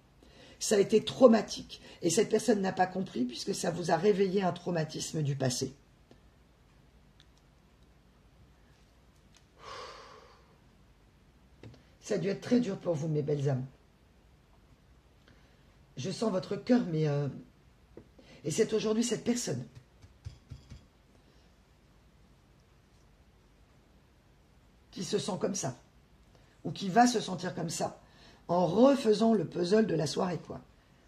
Ça a été traumatique, et cette personne n'a pas compris, puisque ça vous a réveillé un traumatisme du passé. Ça a dû être très dur pour vous, mes belles âmes. Je sens votre cœur, mais... Et c'est aujourd'hui cette personne qui se sent comme ça, ou qui va se sentir comme ça, en refaisant le puzzle de la soirée, quoi.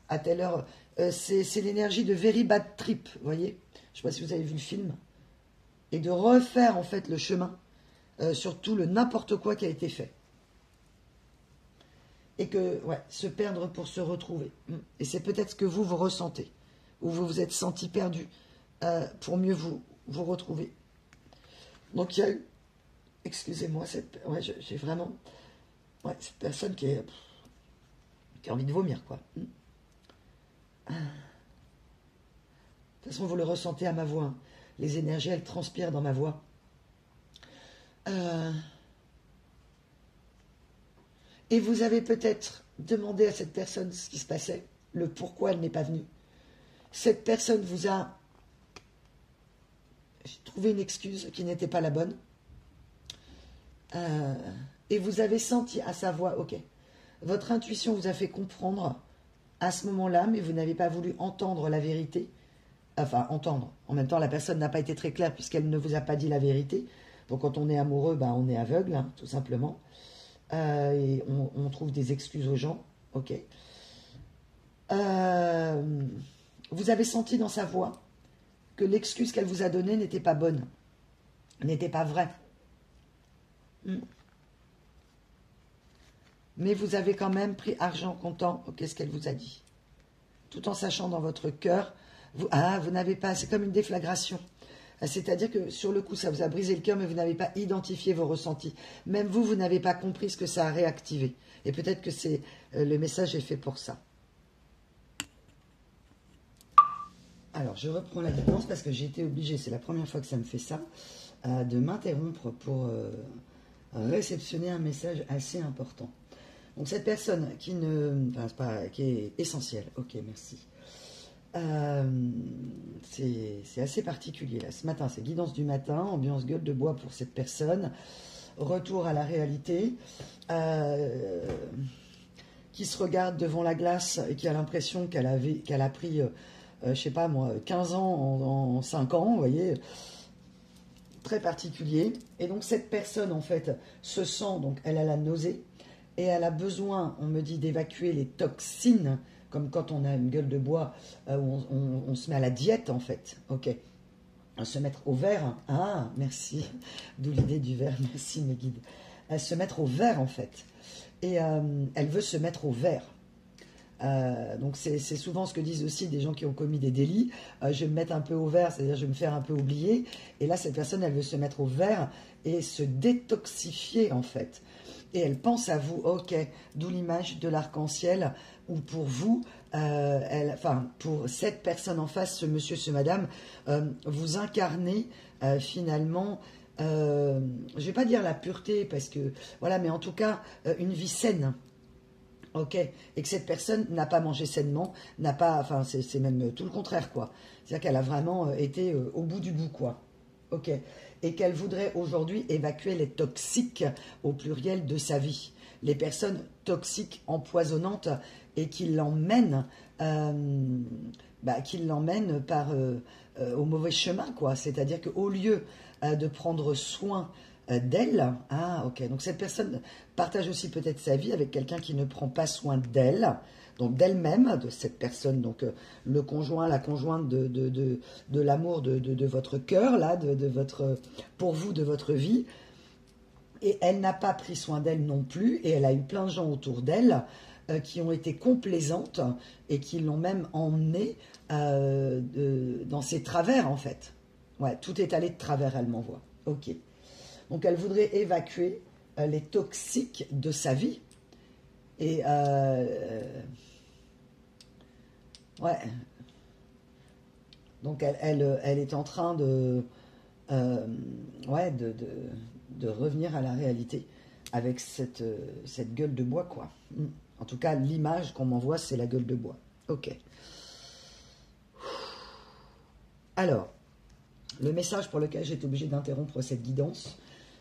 À telle heure, c'est l'énergie de Very Bad Trip, vous voyez. Je ne sais pas si vous avez vu le film. Et de refaire, en fait, le chemin sur tout le n'importe quoi qui a été fait. Et que, ouais, se perdre pour se retrouver. Et c'est peut-être ce que vous ressentez, ou vous vous êtes senti perdu pour mieux vous retrouver. Donc il y a eu, excusez-moi, ouais, j'ai vraiment, ouais, cette personne qui a envie de vomir, quoi. De toute façon, vous le ressentez à ma voix. Hein. Les énergies, elles transpirent dans ma voix. Et vous avez peut-être demandé à cette personne ce qui se passait, le pourquoi elle n'est pas venue. Cette personne vous a trouvé une excuse qui n'était pas la bonne. Et vous avez senti à sa voix, ok, votre intuition vous a fait comprendre à ce moment-là, mais vous n'avez pas voulu entendre la vérité enfin entendre. En même temps, la personne n'a pas été très claire puisqu'elle ne vous a pas dit la vérité. Donc quand on est amoureux, ben, on est aveugle, hein, tout simplement. Et on trouve des excuses aux gens. Ok. Vous avez senti dans sa voix que l'excuse qu'elle vous a donnée n'était pas bonne, n'était pas vraie. Mais vous avez quand même pris argent comptant. Qu'est-ce qu'elle vous a dit? Tout en sachant dans votre cœur, vous n'avez pas, c'est comme une déflagration. C'est-à-dire que sur le coup, ça vous a brisé le cœur, mais vous n'avez pas identifié vos ressentis. Même vous, vous n'avez pas compris ce que ça a réactivé. Et peut-être que c'est le message est fait pour ça. Alors, je reprends la guidance parce que j'ai été obligée, c'est la première fois que ça me fait ça, de m'interrompre pour réceptionner un message assez important. Donc, cette personne qui qui est essentielle. Ok, merci. C'est assez particulier là. Ce matin, c'est guidance du matin, ambiance gueule de bois pour cette personne, retour à la réalité, qui se regarde devant la glace et qui a l'impression qu'elle a pris, je sais pas moi, 15 ans en 5 ans, vous voyez, très particulier. Et donc cette personne en fait se sent, donc elle a la nausée et elle a besoin, on me dit, d'évacuer les toxines, comme quand on a une gueule de bois, où on se met à la diète, en fait. Ok. Se mettre au vert. Ah, merci. D'où l'idée du vert. Merci, mes guides. Se mettre au vert, en fait. Et elle veut se mettre au vert. Donc, c'est souvent ce que disent aussi des gens qui ont commis des délits. Je vais me mettre un peu au vert, c'est-à-dire je vais me faire un peu oublier. Et là, cette personne, elle veut se mettre au vert et se détoxifier, en fait. Et elle pense à vous, ok, d'où l'image de l'arc-en-ciel, où pour vous, pour cette personne en face, ce monsieur, ce madame, vous incarnez finalement, je ne vais pas dire la pureté, parce que, voilà, mais en tout cas, une vie saine. Ok, et que cette personne n'a pas mangé sainement, n'a pas, enfin, c'est même tout le contraire, quoi. C'est-à-dire qu'elle a vraiment été au bout du bout, quoi. Ok, et qu'elle voudrait aujourd'hui évacuer les toxiques au pluriel de sa vie, les personnes toxiques, empoisonnantes, et qui l'emmènent au mauvais chemin, quoi. C'est-à-dire qu'au lieu de prendre soin d'elle, ok, donc cette personne partage aussi peut-être sa vie avec quelqu'un qui ne prend pas soin d'elle, donc d'elle-même, de cette personne, donc le conjoint, la conjointe de l'amour de votre cœur, là, pour vous, de votre vie. Et elle n'a pas pris soin d'elle non plus, et elle a eu plein de gens autour d'elle qui ont été complaisantes et qui l'ont même emmenée dans ses travers, en fait. Ouais, tout est allé de travers, elle m'envoie. Ok. Donc elle voudrait évacuer les toxiques de sa vie. Et ouais. Donc elle est en train de revenir à la réalité avec cette gueule de bois, quoi. En tout cas, l'image qu'on m'envoie, c'est la gueule de bois. Ok. Alors, le message pour lequel j'ai été obligée d'interrompre cette guidance,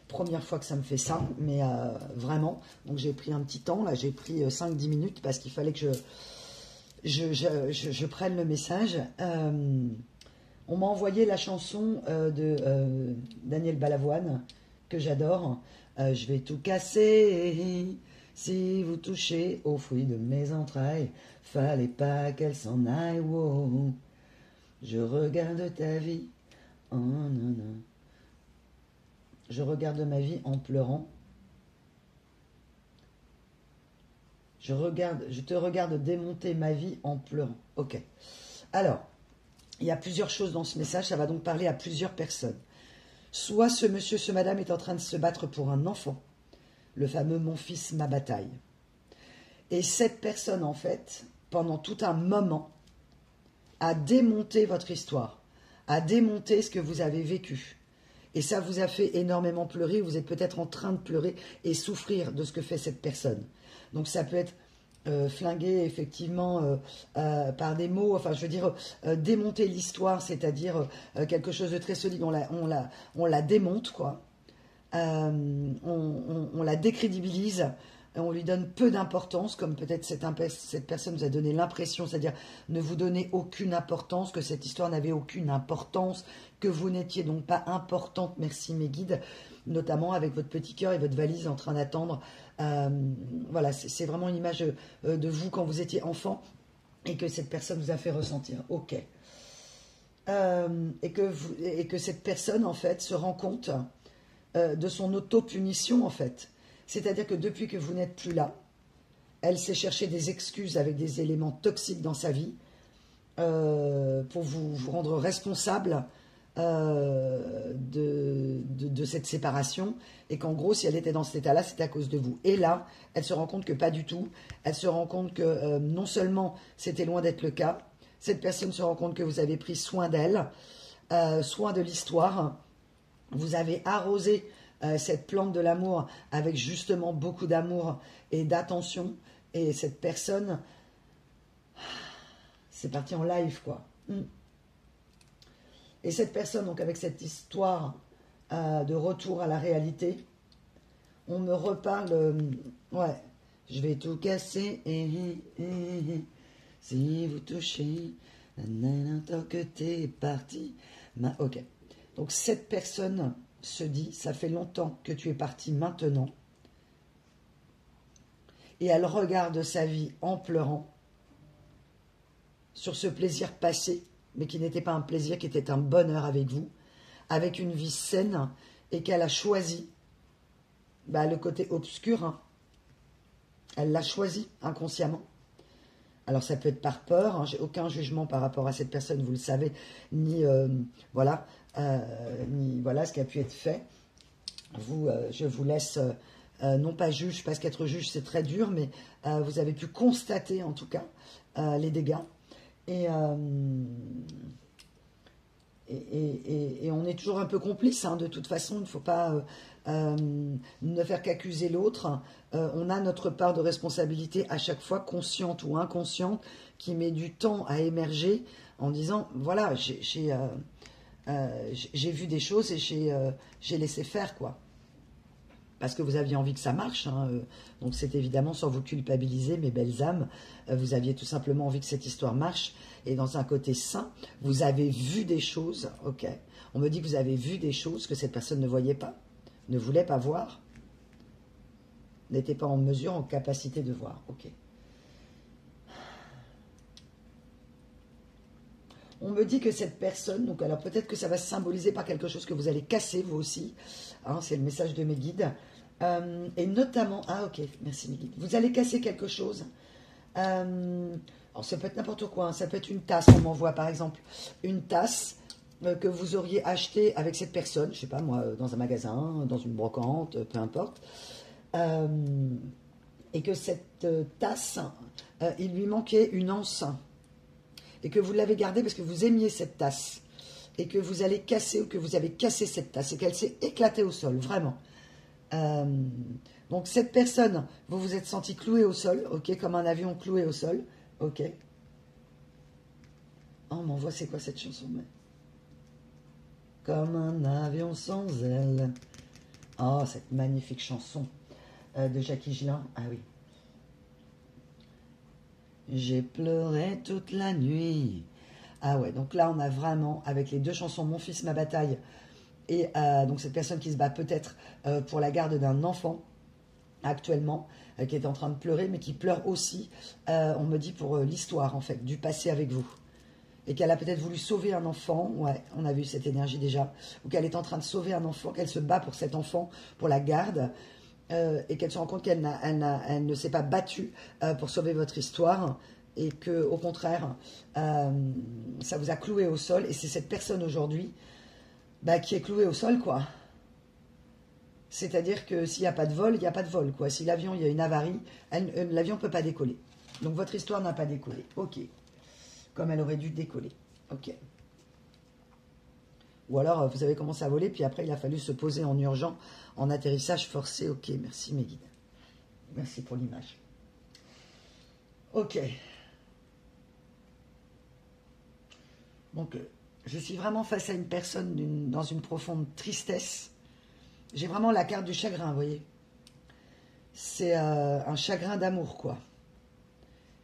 première fois que ça me fait ça, mais vraiment, donc j'ai pris un petit temps, là j'ai pris 5-10 minutes parce qu'il fallait que je prenne le message. On m'a envoyé la chanson de Daniel Balavoine, que j'adore. Je vais tout casser si vous touchez aux fruits de mes entrailles. Fallait pas qu'elle s'en aille. Wow. Je regarde ta vie. Oh, non, non. Je regarde ma vie en pleurant. Je te regarde démonter ma vie en pleurant. Ok. Alors, il y a plusieurs choses dans ce message. Ça va donc parler à plusieurs personnes. Soit ce monsieur, ce madame est en train de se battre pour un enfant. Le fameux « mon fils, ma bataille ». Et cette personne, en fait, pendant tout un moment, a démonté votre histoire, a démonté ce que vous avez vécu. Et ça vous a fait énormément pleurer, vous êtes peut-être en train de pleurer et souffrir de ce que fait cette personne. Donc ça peut être flingué effectivement par des mots, enfin je veux dire démonter l'histoire, c'est-à-dire quelque chose de très solide, on la démonte, quoi. On la décrédibilise, on lui donne peu d'importance, comme peut-être cette personne vous a donné l'impression, c'est-à-dire ne vous donnez aucune importance, que cette histoire n'avait aucune importance, que vous n'étiez donc pas importante, merci mes guides, notamment avec votre petit cœur et votre valise en train d'attendre. Voilà, c'est vraiment une image de vous quand vous étiez enfant et que cette personne vous a fait ressentir. Ok. Et que cette personne, en fait, se rend compte de son auto-punition, en fait. C'est-à-dire que depuis que vous n'êtes plus là, elle s'est chercher des excuses avec des éléments toxiques dans sa vie pour vous rendre responsable de cette séparation, et qu'en gros, si elle était dans cet état-là, c'était à cause de vous. Et là, elle se rend compte que pas du tout. Elle se rend compte que non seulement c'était loin d'être le cas, cette personne se rend compte que vous avez pris soin d'elle, soin de l'histoire, vous avez arrosé cette plante de l'amour avec justement beaucoup d'amour et d'attention, et cette personne, c'est parti en live, quoi. Et cette personne, donc avec cette histoire de retour à la réalité, on me reparle, ouais, je vais tout casser, si vous touchez, tant que t'es parti, ok. Donc cette personne se dit, ça fait longtemps que tu es parti maintenant, et elle regarde sa vie en pleurant sur ce plaisir passé, mais qui n'était pas un plaisir, qui était un bonheur avec vous, avec une vie saine, et qu'elle a choisi le côté obscur. Hein. Elle l'a choisi inconsciemment. Alors ça peut être par peur, hein, j'ai aucun jugement par rapport à cette personne, vous le savez, ni voilà ce qui a pu être fait. Je vous laisse, non pas juge, parce qu'être juge c'est très dur, mais vous avez pu constater en tout cas les dégâts. Et on est toujours un peu complice, hein, de toute façon, il ne faut pas ne faire qu'accuser l'autre. On a notre part de responsabilité à chaque fois, consciente ou inconsciente, qui met du temps à émerger en disant, voilà, j'ai vu des choses et j'ai laissé faire, quoi. Parce que vous aviez envie que ça marche, hein, donc c'est évidemment sans vous culpabiliser, mes belles âmes, vous aviez tout simplement envie que cette histoire marche, et dans un côté sain, vous avez vu des choses, ok, on me dit que vous avez vu des choses que cette personne ne voyait pas, ne voulait pas voir, n'était pas en mesure, en capacité de voir, ok. On me dit que cette personne, donc alors peut-être que ça va se symboliser par quelque chose que vous allez casser vous aussi, hein, c'est le message de mes guides, et notamment, ah ok, merci mes guides, vous allez casser quelque chose, alors ça peut être n'importe quoi, hein, ça peut être une tasse, on m'envoie par exemple, une tasse que vous auriez achetée avec cette personne, je sais pas moi, dans un magasin, dans une brocante, peu importe, et que cette tasse, il lui manquait une anse, et que vous l'avez gardée parce que vous aimiez cette tasse, et que vous allez casser, ou que vous avez cassé cette tasse, et qu'elle s'est éclatée au sol, vraiment. Donc cette personne, vous vous êtes senti cloué au sol, ok, comme un avion cloué au sol, ok. Oh, on m'envoie, c'est quoi cette chanson? Comme un avion sans ailes. Oh, cette magnifique chanson de Jackie Higelin, ah oui. J'ai pleuré toute la nuit. Ah ouais, donc là on a vraiment, avec les deux chansons Mon fils, ma bataille, et donc cette personne qui se bat peut-être pour la garde d'un enfant, actuellement, qui est en train de pleurer, mais qui pleure aussi, on me dit, pour l'histoire, en fait, du passé avec vous. Et qu'elle a peut-être voulu sauver un enfant, ouais, on a vu cette énergie déjà, ou qu'elle est en train de sauver un enfant, qu'elle se bat pour cet enfant, pour la garde, et qu'elle se rend compte qu'elle ne s'est pas battue pour sauver votre histoire, et que au contraire, ça vous a cloué au sol, et c'est cette personne aujourd'hui qui est clouée au sol, quoi. C'est-à-dire que s'il n'y a pas de vol, il n'y a pas de vol, quoi. Si l'avion, il y a une avarie, l'avion ne peut pas décoller. Donc votre histoire n'a pas décollé, ok. Comme elle aurait dû décoller, ok. Ou alors, vous avez commencé à voler, puis après, il a fallu se poser en urgent, en atterrissage forcé. Ok, merci mes guides. Merci pour l'image. Ok. Donc, je suis vraiment face à une personne dans une profonde tristesse. J'ai vraiment la carte du chagrin, vous voyez. c'est un chagrin d'amour, quoi.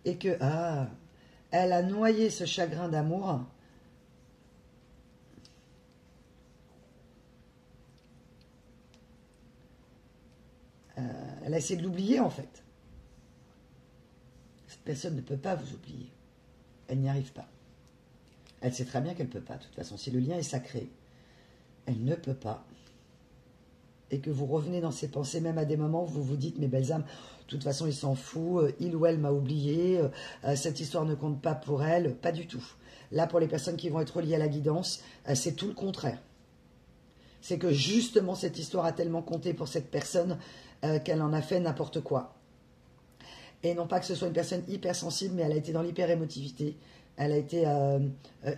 Et que, elle a noyé ce chagrin d'amour. Elle a essayé de l'oublier, en fait. Cette personne ne peut pas vous oublier. Elle n'y arrive pas. Elle sait très bien qu'elle ne peut pas. De toute façon, si le lien est sacré, elle ne peut pas. Et que vous revenez dans ces pensées, même à des moments où vous vous dites, mes belles âmes, de toute façon, il s'en fout, il ou elle m'a oublié, cette histoire ne compte pas pour elle, pas du tout. Là, pour les personnes qui vont être reliées à la guidance, c'est tout le contraire. C'est que justement, cette histoire a tellement compté pour cette personne qu'elle en a fait n'importe quoi. Et non pas que ce soit une personne hypersensible, mais elle a été dans l'hyper-émotivité. Elle a été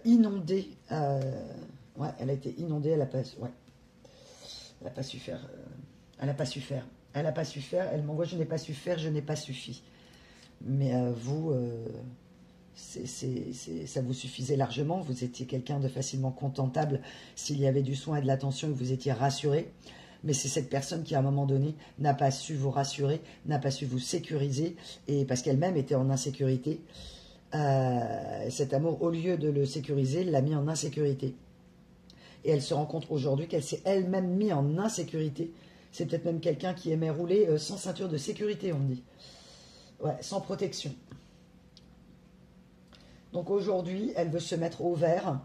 inondée. Ouais, elle a été inondée, elle n'a pas, ouais. Elle n'a pas su faire. Elle n'a pas su faire. Elle n'a pas su faire. Elle m'envoie, je n'ai pas su faire, je n'ai pas suffi. Mais vous, ça vous suffisait largement. Vous étiez quelqu'un de facilement contentable s'il y avait du soin et de l'attention et que vous étiez rassuré. Mais c'est cette personne qui, à un moment donné, n'a pas su vous rassurer, n'a pas su vous sécuriser, et parce qu'elle-même était en insécurité. Cet amour, au lieu de le sécuriser, l'a mis en insécurité. Et elle se rend compte aujourd'hui qu'elle s'est elle-même mise en insécurité. C'est peut-être même quelqu'un qui aimait rouler sans ceinture de sécurité, on dit. Ouais, sans protection. Donc aujourd'hui, elle veut se mettre au vert.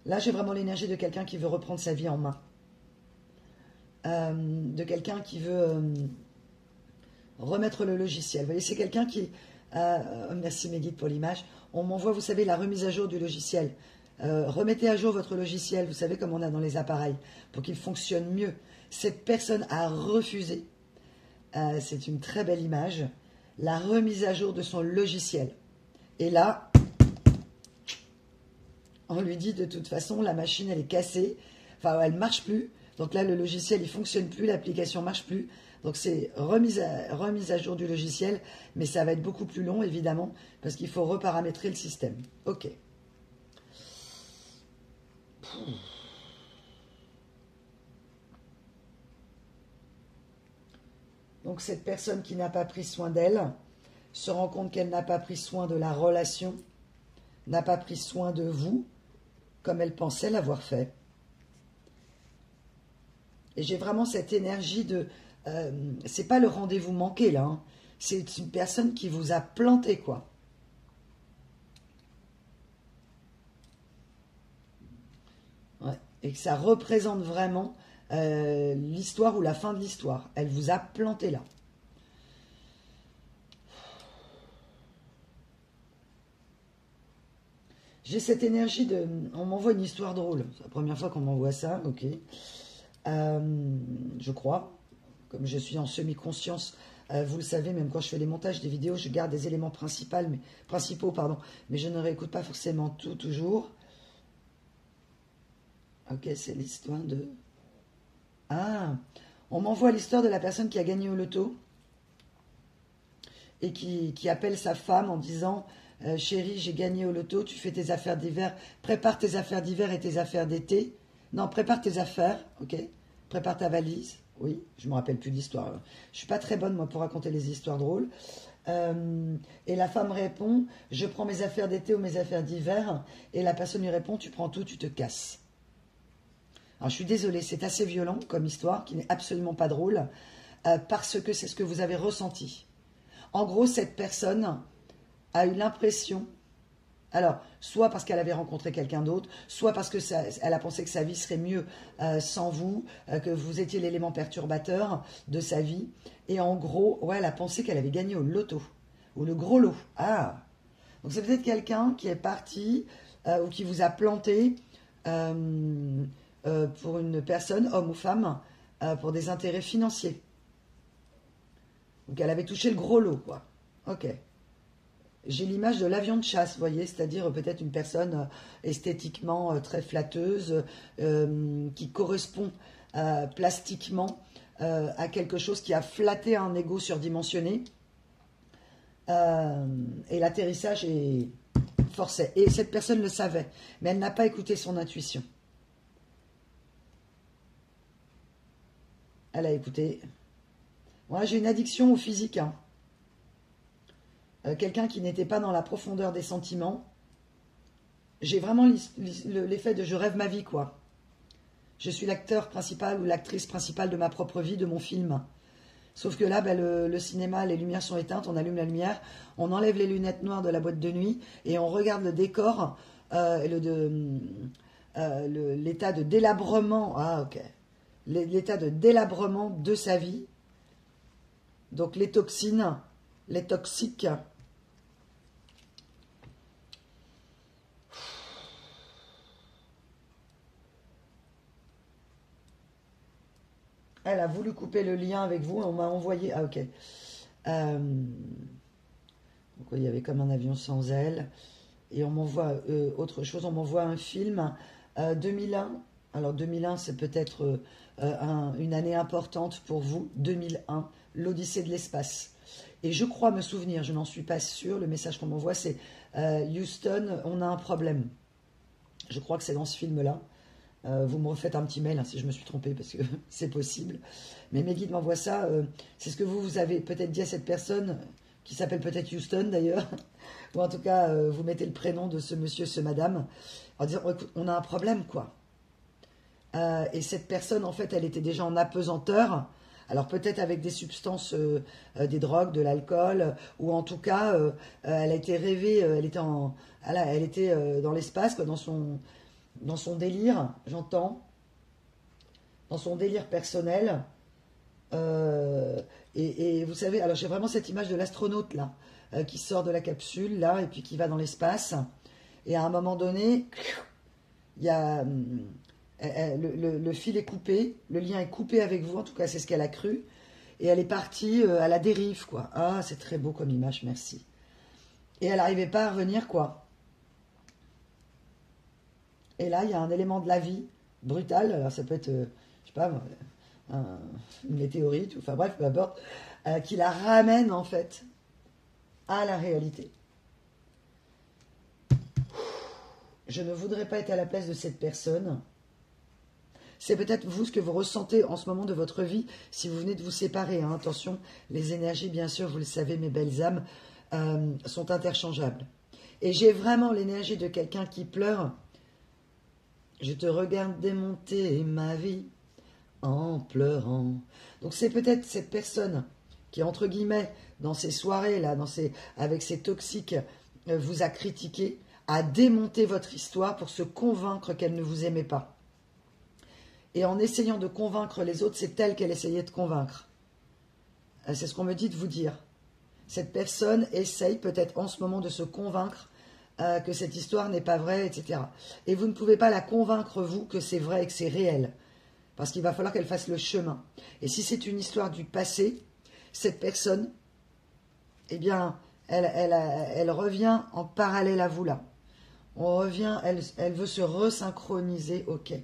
Là, j'ai vraiment l'énergie de quelqu'un qui veut reprendre sa vie en main. De quelqu'un qui veut remettre le logiciel. Vous voyez, c'est quelqu'un qui... merci mes guides pour l'image. On m'envoie, vous savez, la remise à jour du logiciel. Remettez à jour votre logiciel, vous savez comme on a dans les appareils, pour qu'il fonctionne mieux. Cette personne a refusé, c'est une très belle image, la remise à jour de son logiciel. Et là, on lui dit de toute façon, la machine elle est cassée, enfin elle ne marche plus. Donc là, le logiciel, il ne fonctionne plus, l'application ne marche plus. Donc c'est remise à jour du logiciel, mais ça va être beaucoup plus long, évidemment, parce qu'il faut reparamétrer le système. Ok. Donc cette personne qui n'a pas pris soin d'elle se rend compte qu'elle n'a pas pris soin de la relation, n'a pas pris soin de vous, comme elle pensait l'avoir fait. Et j'ai vraiment cette énergie de... c'est pas le rendez-vous manqué, là. Hein. C'est une personne qui vous a planté, quoi. Ouais. Et que ça représente vraiment l'histoire ou la fin de l'histoire. Elle vous a planté là. J'ai cette énergie de... On m'envoie une histoire drôle. C'est la première fois qu'on m'envoie ça, ok. Je crois. Comme je suis en semi-conscience, vous le savez, même quand je fais les montages des vidéos, je garde des éléments principaux, mais je ne réécoute pas forcément tout, toujours. Ok, c'est l'histoire de... Ah, on m'envoie l'histoire de la personne qui a gagné au loto et qui appelle sa femme en disant chérie, j'ai gagné au loto, tu fais tes affaires d'hiver, prépare tes affaires d'hiver et tes affaires d'été. Non, prépare tes affaires, ok. Prépare ta valise. Oui, je ne me rappelle plus de l'histoire. Je ne suis pas très bonne, moi, pour raconter les histoires drôles. Et la femme répond, je prends mes affaires d'été ou mes affaires d'hiver. Et la personne lui répond, tu prends tout, tu te casses. Alors, je suis désolée, c'est assez violent comme histoire, qui n'est absolument pas drôle, parce que c'est ce que vous avez ressenti. En gros, cette personne a eu l'impression, alors, soit parce qu'elle avait rencontré quelqu'un d'autre, soit parce qu'elle a pensé que sa vie serait mieux sans vous, que vous étiez l'élément perturbateur de sa vie. Et en gros, ouais, elle a pensé qu'elle avait gagné au loto, ou le gros lot. Ah, donc c'est peut-être quelqu'un qui est parti ou qui vous a planté pour une personne, homme ou femme, pour des intérêts financiers. Donc elle avait touché le gros lot, quoi. Ok. J'ai l'image de l'avion de chasse, vous voyez, c'est-à-dire peut-être une personne esthétiquement très flatteuse, qui correspond plastiquement à quelque chose qui a flatté un ego surdimensionné. Et l'atterrissage est forcé. Et cette personne le savait, mais elle n'a pas écouté son intuition. Elle a écouté Moi, j'ai une addiction au physique. Hein. Quelqu'un qui n'était pas dans la profondeur des sentiments. J'ai vraiment l'effet de je rêve ma vie, quoi. Je suis l'acteur principal ou l'actrice principale de ma propre vie, de mon film. Sauf que là, ben, le cinéma, les lumières sont éteintes, on allume la lumière, on enlève les lunettes noires de la boîte de nuit et on regarde le décor, l'état de délabrement, l'état de délabrement de sa vie. Donc les toxines, les toxiques. Elle a voulu couper le lien avec vous, on m'a envoyé... Ah ok. Donc il y avait comme un avion sans aile. Et on m'envoie autre chose, on m'envoie un film 2001. Alors 2001 c'est peut-être une année importante pour vous. 2001, l'Odyssée de l'espace. Et je crois me souvenir, je n'en suis pas sûre, le message qu'on m'envoie c'est Houston, on a un problème. Je crois que c'est dans ce film-là. Vous me refaites un petit mail hein, si je me suis trompée parce que c'est possible. Mais mes guides m'envoient ça. C'est ce que vous avez peut-être dit à cette personne qui s'appelle peut-être Houston d'ailleurs. Ou en tout cas, vous mettez le prénom de ce monsieur, ce madame, en disant oh, écoute, on a un problème quoi. Et cette personne en fait, elle était déjà en apesanteur. Alors peut-être avec des substances, des drogues, de l'alcool, ou en tout cas, elle a été rêvée, elle était dans l'espace, quoi, dans son délire, j'entends, dans son délire personnel. Et vous savez, alors j'ai vraiment cette image de l'astronaute là, qui sort de la capsule là, et puis qui va dans l'espace. Et à un moment donné, il y a, le fil est coupé, le lien est coupé avec vous, en tout cas c'est ce qu'elle a cru. Et elle est partie à la dérive, quoi. Ah, c'est très beau comme image, merci. Et elle n'arrivait pas à revenir, quoi. Et là, il y a un élément de la vie brutal. Alors, ça peut être, je sais pas, une météorite, enfin bref, peu importe, qui la ramène en fait à la réalité. Je ne voudrais pas être à la place de cette personne. C'est peut-être vous ce que vous ressentez en ce moment de votre vie si vous venez de vous séparer. Hein. Attention, les énergies, bien sûr, vous le savez, mes belles âmes, sont interchangeables. Et j'ai vraiment l'énergie de quelqu'un qui pleure. Je te regarde démonter ma vie en pleurant. Donc c'est peut-être cette personne qui, entre guillemets, dans ces soirées-là, avec ses toxiques, vous a critiqué, a démonté votre histoire pour se convaincre qu'elle ne vous aimait pas. Et en essayant de convaincre les autres, c'est elle qu'elle essayait de convaincre. C'est ce qu'on me dit de vous dire. Cette personne essaye peut-être en ce moment de se convaincre que cette histoire n'est pas vraie, etc. Et vous ne pouvez pas la convaincre, vous, que c'est vrai et que c'est réel. Parce qu'il va falloir qu'elle fasse le chemin. Et si c'est une histoire du passé, cette personne, eh bien, elle revient en parallèle à vous là. On revient, elle veut se resynchroniser, ok.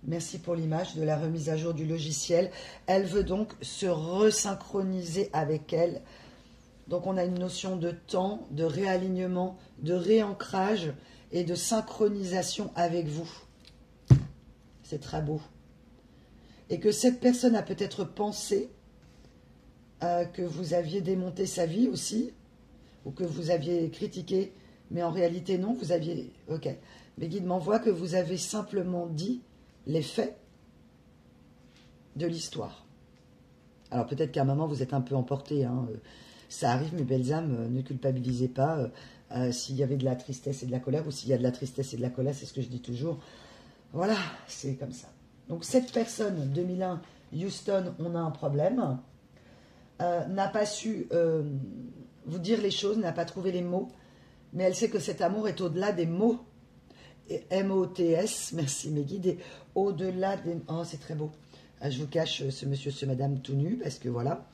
Merci pour l'image de la remise à jour du logiciel. Elle veut donc se resynchroniser avec elle. Donc on a une notion de temps, de réalignement, de réancrage et de synchronisation avec vous. C'est très beau. Et que cette personne a peut-être pensé que vous aviez démonté sa vie aussi, ou que vous aviez critiqué, mais en réalité non, vous aviez... Ok. Mes guides m'envoient que vous avez simplement dit les faits de l'histoire. Alors peut-être qu'à un moment vous êtes un peu emporté, hein. Ça arrive, mes belles âmes, ne culpabilisez pas s'il y avait de la tristesse et de la colère, ou s'il y a de la tristesse et de la colère, c'est ce que je dis toujours. Voilà, c'est comme ça. Donc cette personne, 2001, Houston, on a un problème, n'a pas su vous dire les choses, n'a pas trouvé les mots, mais elle sait que cet amour est au-delà des mots. Et M-O-T-S, merci mes guides, et au-delà des... Oh, c'est très beau. Je vous cache ce monsieur, ce madame tout nu, parce que voilà.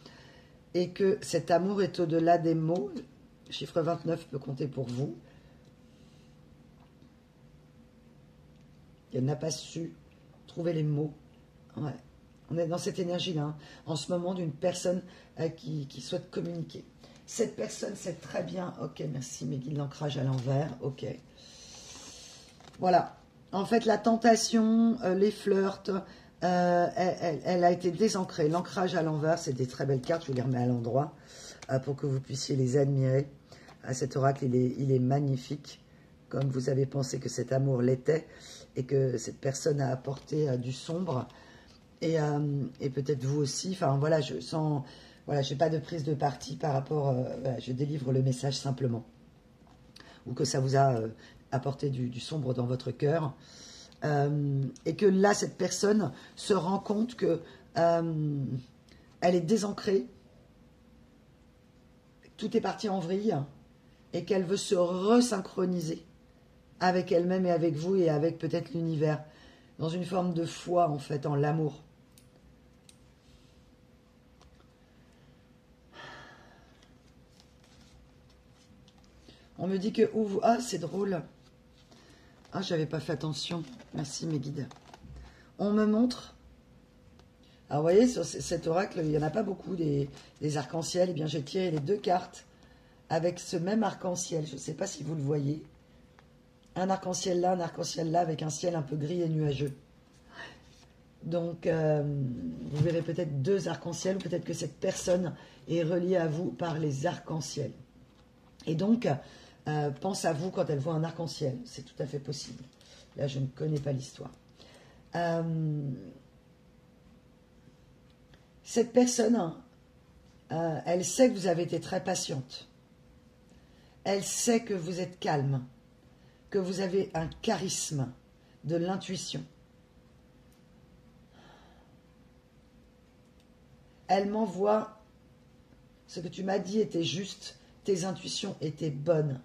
Et que cet amour est au-delà des mots. Chiffre 29 peut compter pour vous. Elle n'a pas su trouver les mots. Ouais. On est dans cette énergie-là, hein, en ce moment, d'une personne qui souhaite communiquer. Cette personne sait très bien, ok, merci, mes guides, l'ancrage à l'envers, ok. Voilà. En fait, la tentation, les flirts, elle a été désancrée. L'ancrage à l'envers, c'est des très belles cartes, je vous les remets à l'endroit pour que vous puissiez les admirer. Cet oracle, il est magnifique, comme vous avez pensé que cet amour l'était, et que cette personne a apporté du sombre, et peut-être vous aussi. Enfin voilà, je sens, voilà, j'ai pas de prise de parti par rapport, voilà, je délivre le message simplement, ou que ça vous a apporté du sombre dans votre cœur. Et que là, cette personne se rend compte que elle est désancrée, tout est parti en vrille, et qu'elle veut se resynchroniser avec elle-même et avec vous et avec peut-être l'univers, dans une forme de foi en fait, en l'amour. On me dit que... Ah, c'est drôle. Ah, j'avais pas fait attention. Merci mes guides. On me montre... Alors, vous voyez, sur cet oracle, il n'y en a pas beaucoup, des arcs-en-ciel. Eh bien, j'ai tiré les 2 cartes avec ce même arc-en-ciel. Je ne sais pas si vous le voyez. Un arc-en-ciel là, un arc-en-ciel là, avec un ciel un peu gris et nuageux. Donc, vous verrez peut-être 2 arcs-en-ciel, ou peut-être que cette personne est reliée à vous par les arcs-en-ciel. Et donc, pense à vous quand elle voit un arc-en-ciel. C'est tout à fait possible. Là, je ne connais pas l'histoire. Cette personne, elle sait que vous avez été très patiente. Elle sait que vous êtes calme, que vous avez un charisme, de l'intuition. Elle m'envoie, ce que tu m'as dit était juste, tes intuitions étaient bonnes.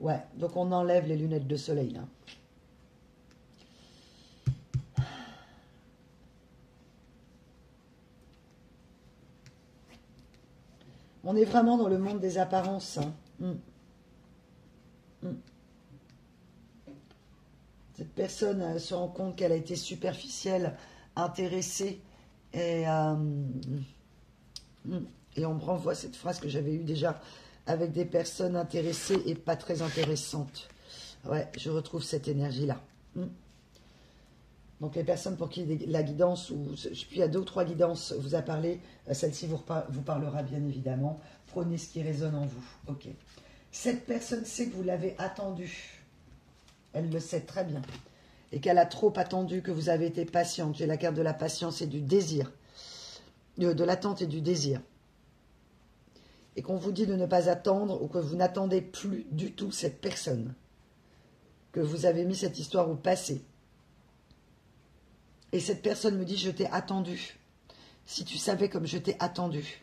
Ouais, donc on enlève les lunettes de soleil là. On est vraiment dans le monde des apparences. Hein. Cette personne se rend compte qu'elle a été superficielle, intéressée, et on me renvoie cette phrase que j'avais eue déjà avec des personnes intéressées et pas très intéressantes. Ouais, je retrouve cette énergie-là. Donc les personnes pour qui la guidance, ou puis il y a 2 ou 3 guidances vous a parlé, celle-ci vous parlera bien évidemment. Prenez ce qui résonne en vous. Ok. Cette personne sait que vous l'avez attendue. Elle le sait très bien. Et qu'elle a trop attendu, que vous avez été patiente. J'ai la carte de la patience et du désir. De l'attente et du désir. Et qu'on vous dit de ne pas attendre, ou que vous n'attendez plus du tout cette personne. Que vous avez mis cette histoire au passé. Et cette personne me dit, je t'ai attendu. Si tu savais comme je t'ai attendu.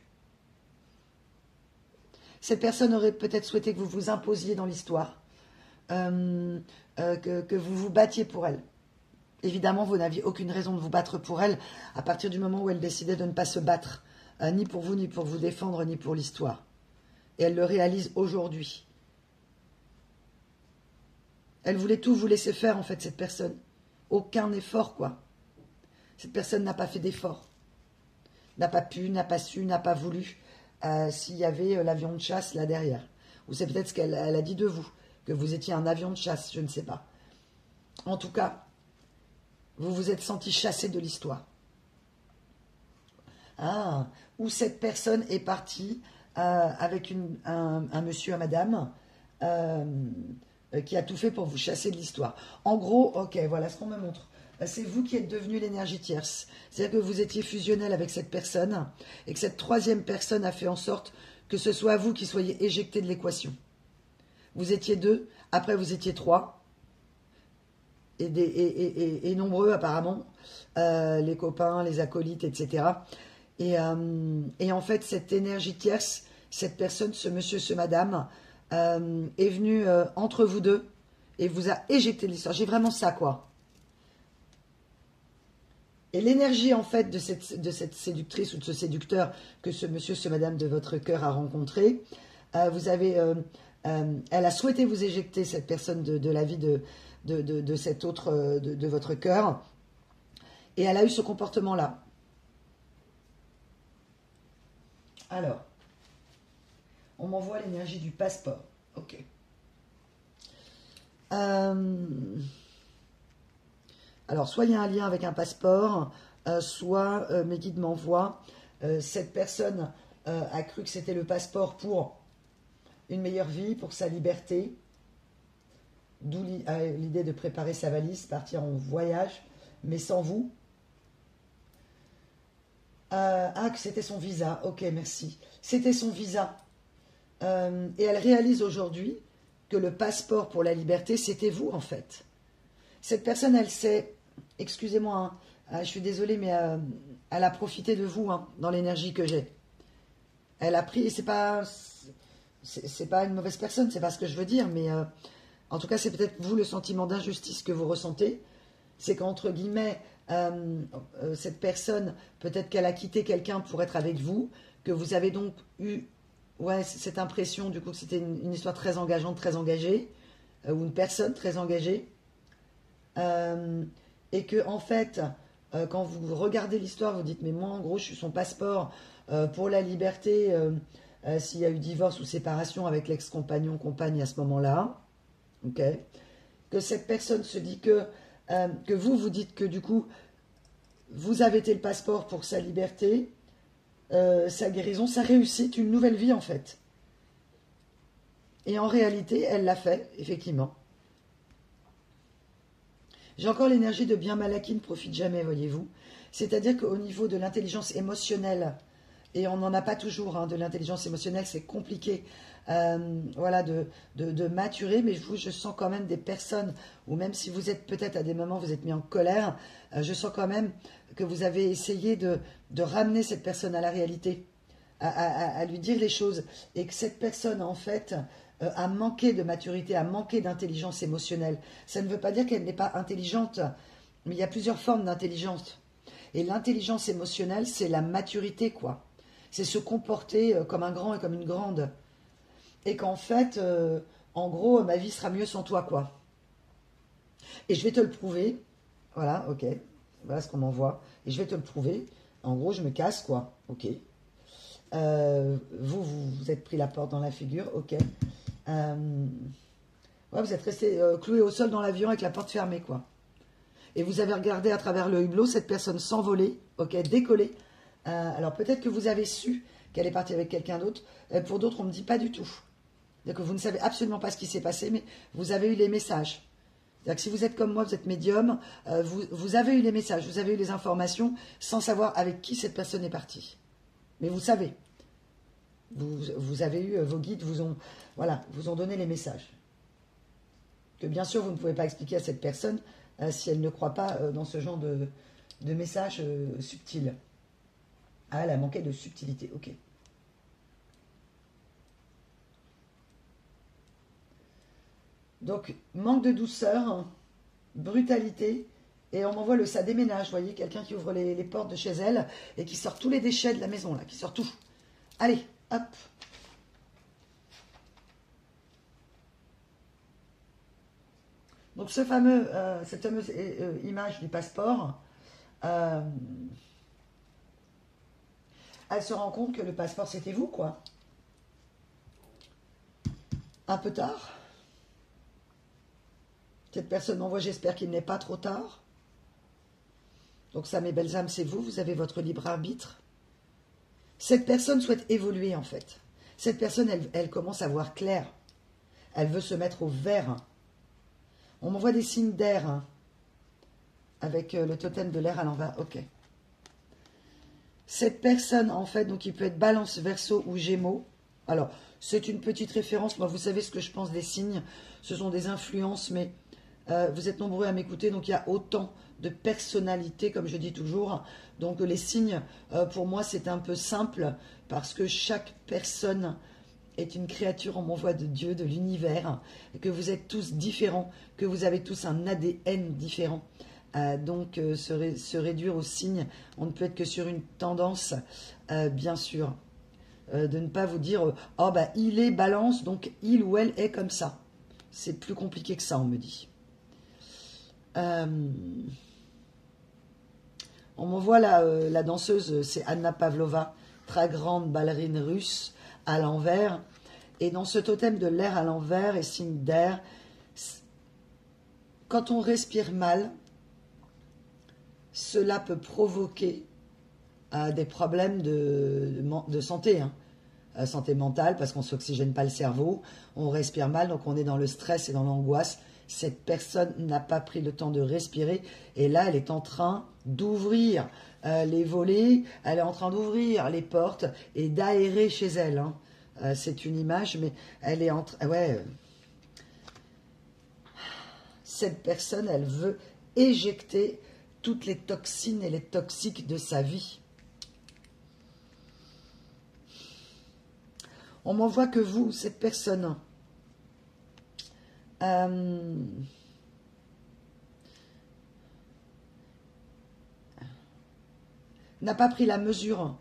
Cette personne aurait peut-être souhaité que vous vous imposiez dans l'histoire. Que vous vous battiez pour elle. Évidemment, vous n'aviez aucune raison de vous battre pour elle à partir du moment où elle décidait de ne pas se battre. Ni pour vous, ni pour vous défendre, ni pour l'histoire. Et elle le réalise aujourd'hui. Elle voulait tout vous laisser faire, en fait, cette personne. Aucun effort, quoi. Cette personne n'a pas fait d'effort. N'a pas pu, n'a pas su, n'a pas voulu. S'il y avait l'avion de chasse là derrière. Ou c'est peut-être ce qu'elle a dit de vous. Que vous étiez un avion de chasse, je ne sais pas. En tout cas, vous vous êtes senti chassé de l'histoire. Ah, où cette personne est partie avec un monsieur, un madame, qui a tout fait pour vous chasser de l'histoire. En gros, ok, voilà ce qu'on me montre. C'est vous qui êtes devenu l'énergie tierce. C'est-à-dire que vous étiez fusionnel avec cette personne et que cette 3e personne a fait en sorte que ce soit vous qui soyez éjecté de l'équation. Vous étiez 2, après vous étiez 3, et nombreux apparemment, les copains, les acolytes, etc. Et en fait, cette énergie tierce, cette personne, ce monsieur, ce madame, est venu entre vous deux et vous a éjecté de l'histoire. J'ai vraiment ça, quoi. Et l'énergie, en fait, de cette séductrice ou de ce séducteur que ce monsieur, ce madame de votre cœur a rencontré, elle a souhaité vous éjecter, cette personne, de la vie de cet autre, de votre cœur. Et elle a eu ce comportement-là. Alors, on m'envoie l'énergie du passeport. Ok. Alors, soit il y a un lien avec un passeport, soit mes guides m'envoient. Cette personne a cru que c'était le passeport pour une meilleure vie, pour sa liberté. D'où l'idée de préparer sa valise, partir en voyage, mais sans vous. Que c'était son visa. Ok, merci. C'était son visa. Et elle réalise aujourd'hui que le passeport pour la liberté, c'était vous, en fait. Cette personne, elle sait, excusez-moi, hein, je suis désolée, mais elle a profité de vous, hein, dans l'énergie que j'ai. Elle a pris, c'est pas une mauvaise personne, c'est pas ce que je veux dire, mais en tout cas, c'est peut-être vous le sentiment d'injustice que vous ressentez. C'est qu'entre guillemets, cette personne, peut-être qu'elle a quitté quelqu'un pour être avec vous, que vous avez donc eu cette impression du coup que c'était une histoire très engageante, très engagée, ou une personne très engagée. Et que en fait, quand vous regardez l'histoire, vous dites mais moi en gros je suis son passeport pour la liberté s'il y a eu divorce ou séparation avec l'ex-compagnon, compagne à ce moment-là, ok, que cette personne se dit que vous dites que du coup vous avez été le passeport pour sa liberté, sa guérison, sa réussite, une nouvelle vie en fait. Et en réalité, elle l'a fait, effectivement. J'ai encore l'énergie de bien mal acquis, ne profite jamais, voyez-vous. C'est-à-dire qu'au niveau de l'intelligence émotionnelle, et on n'en a pas toujours, hein, de l'intelligence émotionnelle, c'est compliqué voilà, de maturer, mais je sens quand même des personnes, ou même si vous êtes peut-être à des moments, vous êtes mis en colère, je sens quand même que vous avez essayé de ramener cette personne à la réalité, à lui dire les choses, et que cette personne, en fait, a manqué de maturité, a manqué d'intelligence émotionnelle. Ça ne veut pas dire qu'elle n'est pas intelligente, mais il y a plusieurs formes d'intelligence. Et l'intelligence émotionnelle, c'est la maturité, quoi. C'est se comporter comme un grand et comme une grande. Et qu'en fait, en gros, ma vie sera mieux sans toi, quoi. Et je vais te le prouver. Voilà, ok. Voilà ce qu'on m'envoie. Et je vais te le prouver. En gros, je me casse, quoi. Ok. Vous êtes pris la porte dans la figure, ok. Ouais, vous êtes resté cloué au sol dans l'avion avec la porte fermée, quoi. Et vous avez regardé à travers le hublot cette personne s'envoler, ok, décoller. Alors peut-être que vous avez su qu'elle est partie avec quelqu'un d'autre. Pour d'autres, on ne me dit pas du tout. Donc vous ne savez absolument pas ce qui s'est passé, mais vous avez eu les messages. C'est-à-dire que si vous êtes comme moi, vous êtes médium, vous avez eu les messages, vous avez eu les informations sans savoir avec qui cette personne est partie. Mais vous savez. Vous avez eu, vos guides vous ont donné les messages. Que bien sûr, vous ne pouvez pas expliquer à cette personne si elle ne croit pas dans ce genre de messages subtils. Ah, elle a manqué de subtilité, ok. Donc, manque de douceur, brutalité, et on m'envoie ça déménage, vous voyez, quelqu'un qui ouvre les portes de chez elle et qui sort tous les déchets de la maison, là, qui sort tout. Allez, hop. Donc, cette fameuse image du passeport, elle se rend compte que le passeport, c'était vous, quoi. Un peu tard. Cette personne m'envoie, j'espère qu'il n'est pas trop tard. Donc ça, mes belles âmes, c'est vous, vous avez votre libre arbitre. Cette personne souhaite évoluer, en fait. Cette personne, elle commence à voir clair. Elle veut se mettre au vert. On m'envoie des signes d'air, hein, avec le totem de l'air à l'envers. Ok. Cette personne, en fait, donc il peut être Balance, Verseau ou Gémeaux. Alors, c'est une petite référence. Moi, vous savez ce que je pense des signes. Ce sont des influences, mais vous êtes nombreux à m'écouter, donc il y a autant de personnalités, comme je dis toujours. Donc les signes, pour moi, c'est un peu simple, parce que chaque personne est une créature en m'envoi de Dieu, de l'univers, que vous êtes tous différents, que vous avez tous un ADN différent. Donc se réduire aux signes, on ne peut être que sur une tendance, bien sûr. De ne pas vous dire « Oh, bah, il est Balance, donc il ou elle est comme ça ». C'est plus compliqué que ça, on me dit. On m'envoie la danseuse, c'est Anna Pavlova, très grande ballerine russe, à l'envers. Et dans ce totem de l'air à l'envers et signe d'air, quand on respire mal, cela peut provoquer des problèmes de santé, hein. Santé mentale, parce qu'on ne s'oxygène pas le cerveau, on respire mal, donc on est dans le stress et dans l'angoisse. Cette personne n'a pas pris le temps de respirer, et là, elle est en train d'ouvrir les volets, elle est en train d'ouvrir les portes et d'aérer chez elle, hein. C'est une image, mais elle est en train... Ouais. Cette personne, elle veut éjecter toutes les toxines et les toxiques de sa vie. On m'envoie que vous, cette personne, n'a pas pris la mesure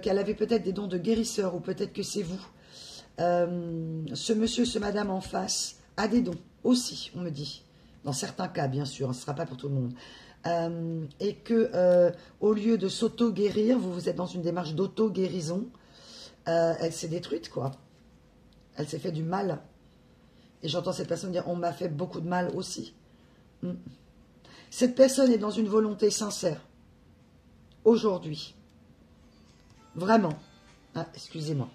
qu'elle avait peut-être des dons de guérisseur, ou peut-être que c'est vous. Ce monsieur, ce madame en face a des dons aussi, on me dit. Dans certains cas, bien sûr, ce ne sera pas pour tout le monde. Et que au lieu de s'auto-guérir, vous êtes dans une démarche d'auto-guérison. Elle s'est détruite, quoi. Elle s'est fait du mal. Et j'entends cette personne dire, on m'a fait beaucoup de mal aussi. Cette personne est dans une volonté sincère. Aujourd'hui. Vraiment. Ah, excusez-moi.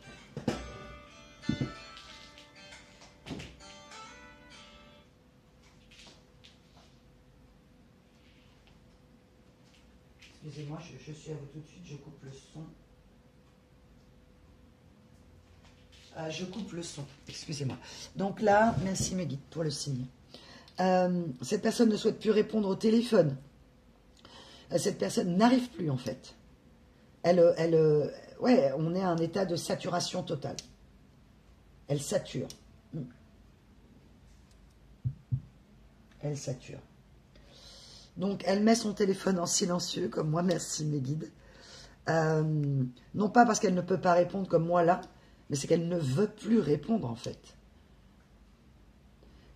Excusez-moi, je suis à vous tout de suite, je coupe le son. Je coupe le son, excusez-moi. Donc là, merci Meggy pour le signe. Cette personne ne souhaite plus répondre au téléphone. Cette personne n'arrive plus en fait. Ouais, on est à un état de saturation totale. Elle sature. Elle sature. Donc elle met son téléphone en silencieux, comme moi, merci mes guides. Non pas parce qu'elle ne peut pas répondre comme moi là, mais c'est qu'elle ne veut plus répondre en fait.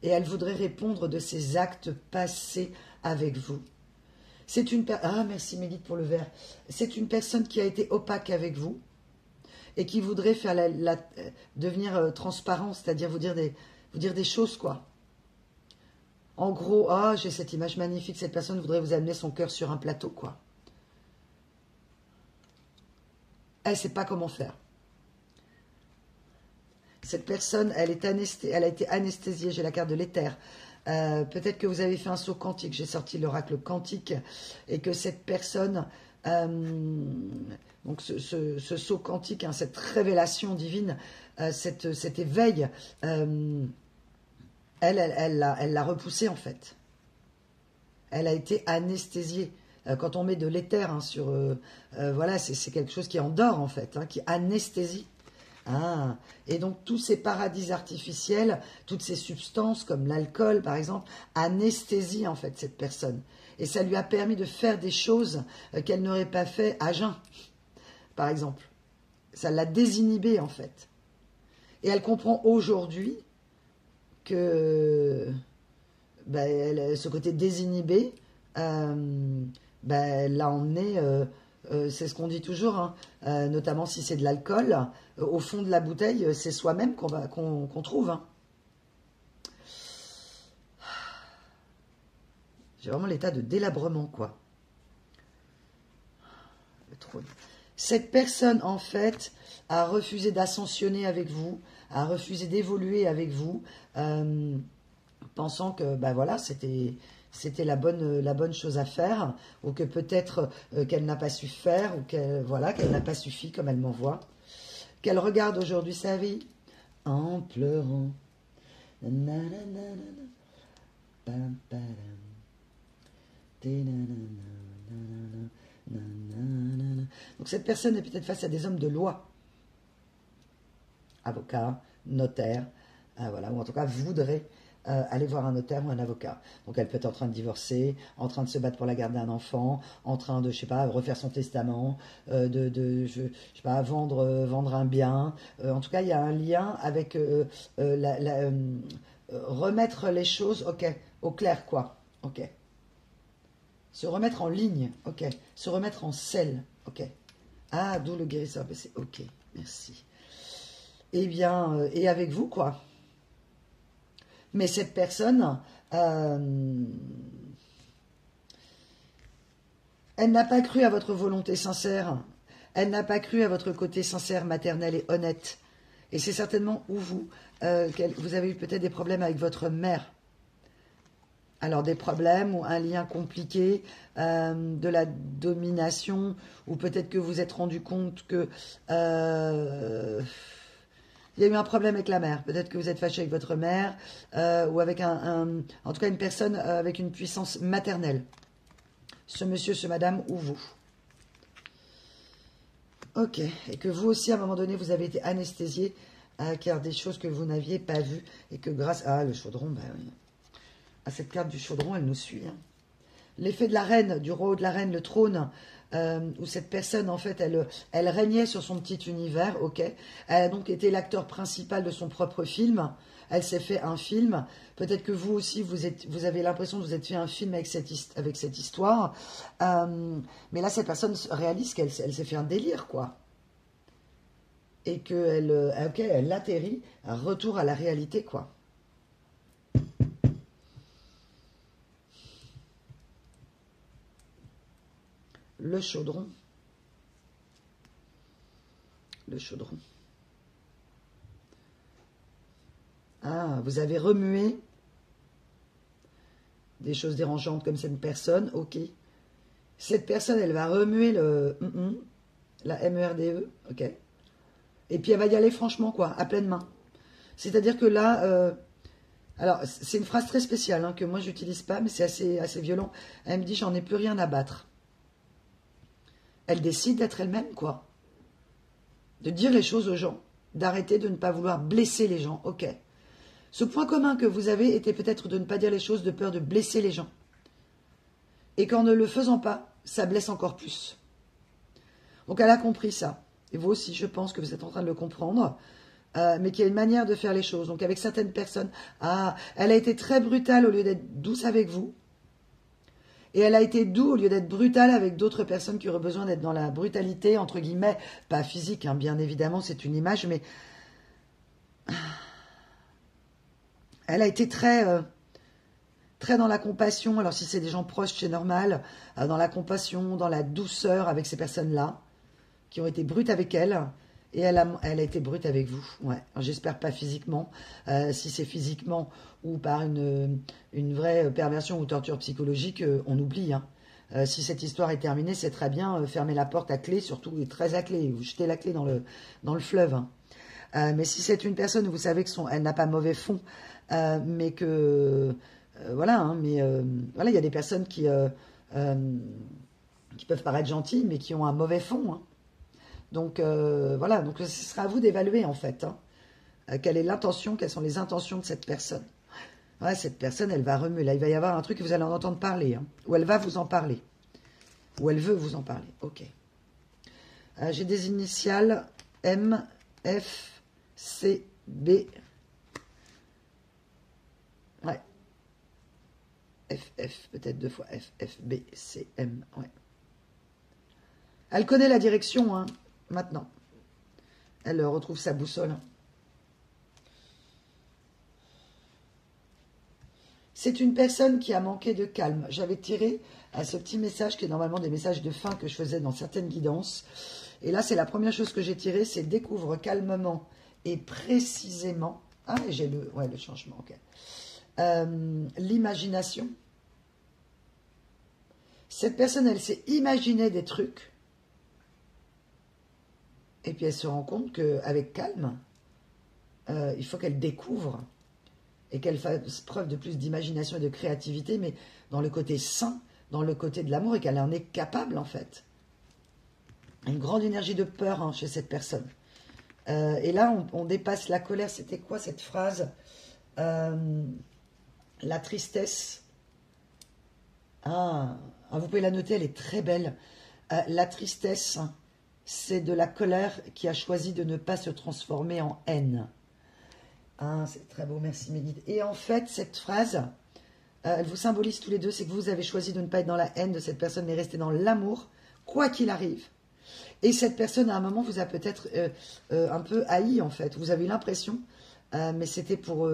Et elle voudrait répondre de ses actes passés avec vous. C'est une personne... Ah, merci Mégide pour le verre. C'est une personne qui a été opaque avec vous et qui voudrait faire devenir transparent, c'est-à-dire vous dire des choses, quoi. En gros, ah, j'ai cette image magnifique, cette personne voudrait vous amener son cœur sur un plateau, quoi. Elle ne sait pas comment faire. Cette personne, elle a été anesthésiée, j'ai la carte de l'éther. Peut-être que vous avez fait un saut quantique, j'ai sorti l'oracle quantique, et que cette personne, donc ce saut quantique, hein, cette révélation divine, cet éveil, elle l'a repoussé en fait. Elle a été anesthésiée. Quand on met de l'éther hein, sur... voilà, c'est quelque chose qui endort en fait, hein, qui anesthésie. Ah, et donc tous ces paradis artificiels, toutes ces substances comme l'alcool par exemple, anesthésient en fait cette personne. Et ça lui a permis de faire des choses qu'elle n'aurait pas fait à jeun, par exemple. Ça l'a désinhibée en fait. Et elle comprend aujourd'hui que ce côté désinhibé, l'a emmené... c'est ce qu'on dit toujours, hein, notamment si c'est de l'alcool, au fond de la bouteille, c'est soi-même qu'on trouve. Hein. J'ai vraiment l'état de délabrement, quoi. Cette personne, en fait, a refusé d'ascensionner avec vous, a refusé d'évoluer avec vous, pensant que, voilà, c'était la bonne chose à faire, ou que peut-être qu'elle n'a pas su faire, ou qu'elle n'a pas suffi comme elle m'envoie. Qu'elle regarde aujourd'hui sa vie en pleurant. Donc cette personne est peut-être face à des hommes de loi, avocats, notaires, voilà, ou en tout cas voudrait aller voir un notaire ou un avocat. Donc elle peut être en train de divorcer, en train de se battre pour la garde d'un enfant, en train de, je sais pas, refaire son testament, je sais pas, vendre un bien. En tout cas, il y a un lien avec remettre les choses, au clair, quoi. Ok. Se remettre en ligne, ok. Se remettre en selle, ok. Ah, d'où le guérisseur, c'est ok, merci. Eh bien, et avec vous, quoi. Mais cette personne, Elle n'a pas cru à votre volonté sincère. Elle n'a pas cru à votre côté sincère, maternel et honnête. Et c'est certainement vous avez eu peut-être des problèmes avec votre mère. Alors des problèmes ou un lien compliqué, de la domination, ou peut-être que vous vous êtes rendu compte que il y a eu un problème avec la mère. Peut-être que vous êtes fâché avec votre mère, ou avec en tout cas une personne avec une puissance maternelle. Ce monsieur, ce madame, ou vous. Ok. Et que vous aussi, à un moment donné, vous avez été anesthésié car des choses que vous n'aviez pas vues. Et que grâce à le chaudron, ben oui. À cette carte du chaudron, elle nous suit. Hein. L'effet de la reine, du roi de la reine, le trône, où cette personne, en fait, elle régnait sur son petit univers, ok. Elle a donc été l'acteur principal de son propre film. Elle s'est fait un film. Peut-être que vous aussi, vous avez l'impression que vous êtes fait un film avec cette histoire. Mais là, cette personne réalise qu'elle s'est fait un délire, quoi. Et qu'elle atterrit, un retour à la réalité, quoi. Le chaudron. Le chaudron. Ah, vous avez remué des choses dérangeantes comme cette personne, ok. Cette personne, elle va remuer la MERDE, ok. Et puis elle va y aller franchement, quoi, à pleine main. C'est-à-dire que là, alors c'est une phrase très spéciale, hein, que moi j'utilise pas, mais c'est assez violent. Elle me dit, j'en ai plus rien à battre. Elle décide d'être elle-même, quoi. De dire les choses aux gens. D'arrêter de ne pas vouloir blesser les gens, ok. Ce point commun que vous avez était peut-être de ne pas dire les choses de peur de blesser les gens. Et qu'en ne le faisant pas, ça blesse encore plus. Donc elle a compris ça. Et vous aussi, je pense que vous êtes en train de le comprendre. Mais qu'il y a une manière de faire les choses. Donc avec certaines personnes, elle a été très brutale au lieu d'être douce avec vous. Et elle a été douce au lieu d'être brutale avec d'autres personnes qui auraient besoin d'être dans la brutalité, entre guillemets, pas physique, hein, bien évidemment, c'est une image, mais elle a été très dans la compassion. Alors si c'est des gens proches, c'est normal. Dans la compassion, dans la douceur avec ces personnes-là, qui ont été brutes avec elle. Et elle a été brute avec vous. Ouais. J'espère pas physiquement. Si c'est physiquement ou par une vraie perversion ou torture psychologique, on oublie. Hein. Si cette histoire est terminée, c'est très bien. Fermez la porte à clé, surtout très à clé. Vous jetez la clé dans le fleuve. Hein. Mais si c'est une personne, vous savez elle n'a pas mauvais fond, mais que voilà. Hein, mais voilà, il y a des personnes qui peuvent paraître gentilles, mais qui ont un mauvais fond. Hein. Donc voilà, donc ce sera à vous d'évaluer en fait. Hein, quelle est l'intention, quelles sont les intentions de cette personne. Ouais, cette personne, elle va remuer. Là, il va y avoir un truc que vous allez en entendre parler, hein, ou elle va vous en parler, ou elle veut vous en parler. Ok. J'ai des initiales M, F, C, B. Ouais. F, peut-être 2 fois F, F, B, C, M. Ouais. Elle connaît la direction, hein. Maintenant, elle retrouve sa boussole. C'est une personne qui a manqué de calme. J'avais tiré à ce petit message qui est normalement des messages de fin que je faisais dans certaines guidances. Et là, c'est la première chose que j'ai tirée, c'est découvre calmement et précisément. Ah, j'ai le changement, ok. L'imagination. Cette personne, elle s'est imaginé des trucs. Et puis elle se rend compte qu'avec calme, il faut qu'elle découvre et qu'elle fasse preuve de plus d'imagination et de créativité, mais dans le côté sain, dans le côté de l'amour, et qu'elle en est capable en fait. Une grande énergie de peur, hein, chez cette personne. Et là, on dépasse la colère. C'était quoi cette phrase? La tristesse. Vous pouvez la noter, elle est très belle. La tristesse, c'est de la colère qui a choisi de ne pas se transformer en haine. C'est très beau, merci Mélide. Et en fait, cette phrase, elle vous symbolise tous les deux, c'est que vous avez choisi de ne pas être dans la haine de cette personne, mais rester dans l'amour, quoi qu'il arrive. Et cette personne, à un moment, vous a peut-être un peu haï, en fait. Vous avez eu l'impression, mais c'était pour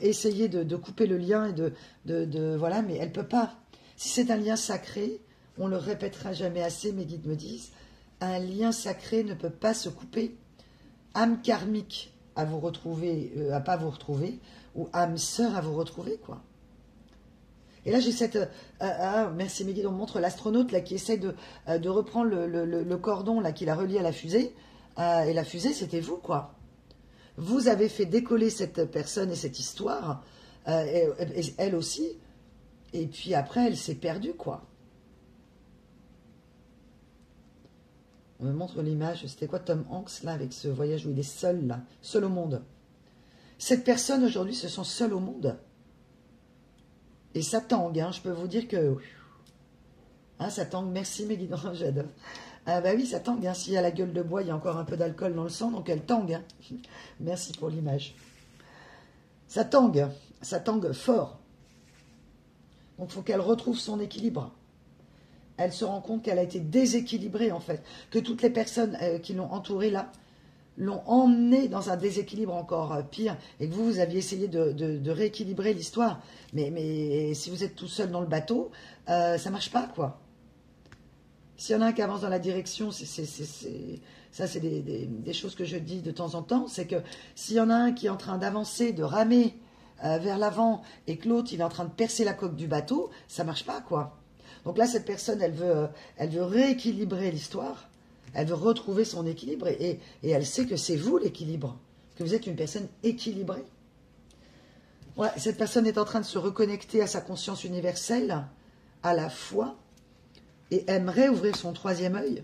essayer de couper le lien et voilà, mais elle ne peut pas. Si c'est un lien sacré, On le répétera jamais assez, mes guides me disent. Un lien sacré ne peut pas se couper. Âme karmique à vous retrouver, à pas vous retrouver, ou âme sœur à vous retrouver, quoi. Et là, j'ai cette... merci mes guides, on me montre l'astronaute là qui essaie de reprendre le cordon là qu'il a relié à la fusée. Et la fusée, c'était vous, quoi. Vous avez fait décoller cette personne et cette histoire, et elle aussi. Et puis après, elle s'est perdue, quoi. On me montre l'image, c'était quoi Tom Hanks, là, avec ce voyage où il est seul, là, seul au monde. Cette personne, aujourd'hui, se sent seule au monde. Et ça tangue, hein, je peux vous dire que... Hein, ça tangue, merci mes guides, j'adore. Ah bah oui, ça tangue, hein, s'il y a la gueule de bois, il y a encore un peu d'alcool dans le sang, donc elle tangue. Hein. Merci pour l'image. Ça tangue fort. Donc il faut qu'elle retrouve son équilibre. Elle se rend compte qu'elle a été déséquilibrée, en fait. Que toutes les personnes qui l'ont entourée, là, l'ont emmenée dans un déséquilibre encore pire. Et que vous aviez essayé de rééquilibrer l'histoire. Mais si vous êtes tout seul dans le bateau, ça ne marche pas, quoi. S'il y en a un qui avance dans la direction, ça c'est des choses que je dis de temps en temps, c'est que s'il y en a un qui est en train d'avancer, de ramer vers l'avant, et que l'autre il est en train de percer la coque du bateau, ça ne marche pas, quoi. Donc là, cette personne, elle veut rééquilibrer l'histoire, elle veut retrouver son équilibre, et elle sait que c'est vous l'équilibre, que vous êtes une personne équilibrée. Ouais, cette personne est en train de se reconnecter à sa conscience universelle, à la foi, et aimerait ouvrir son troisième œil,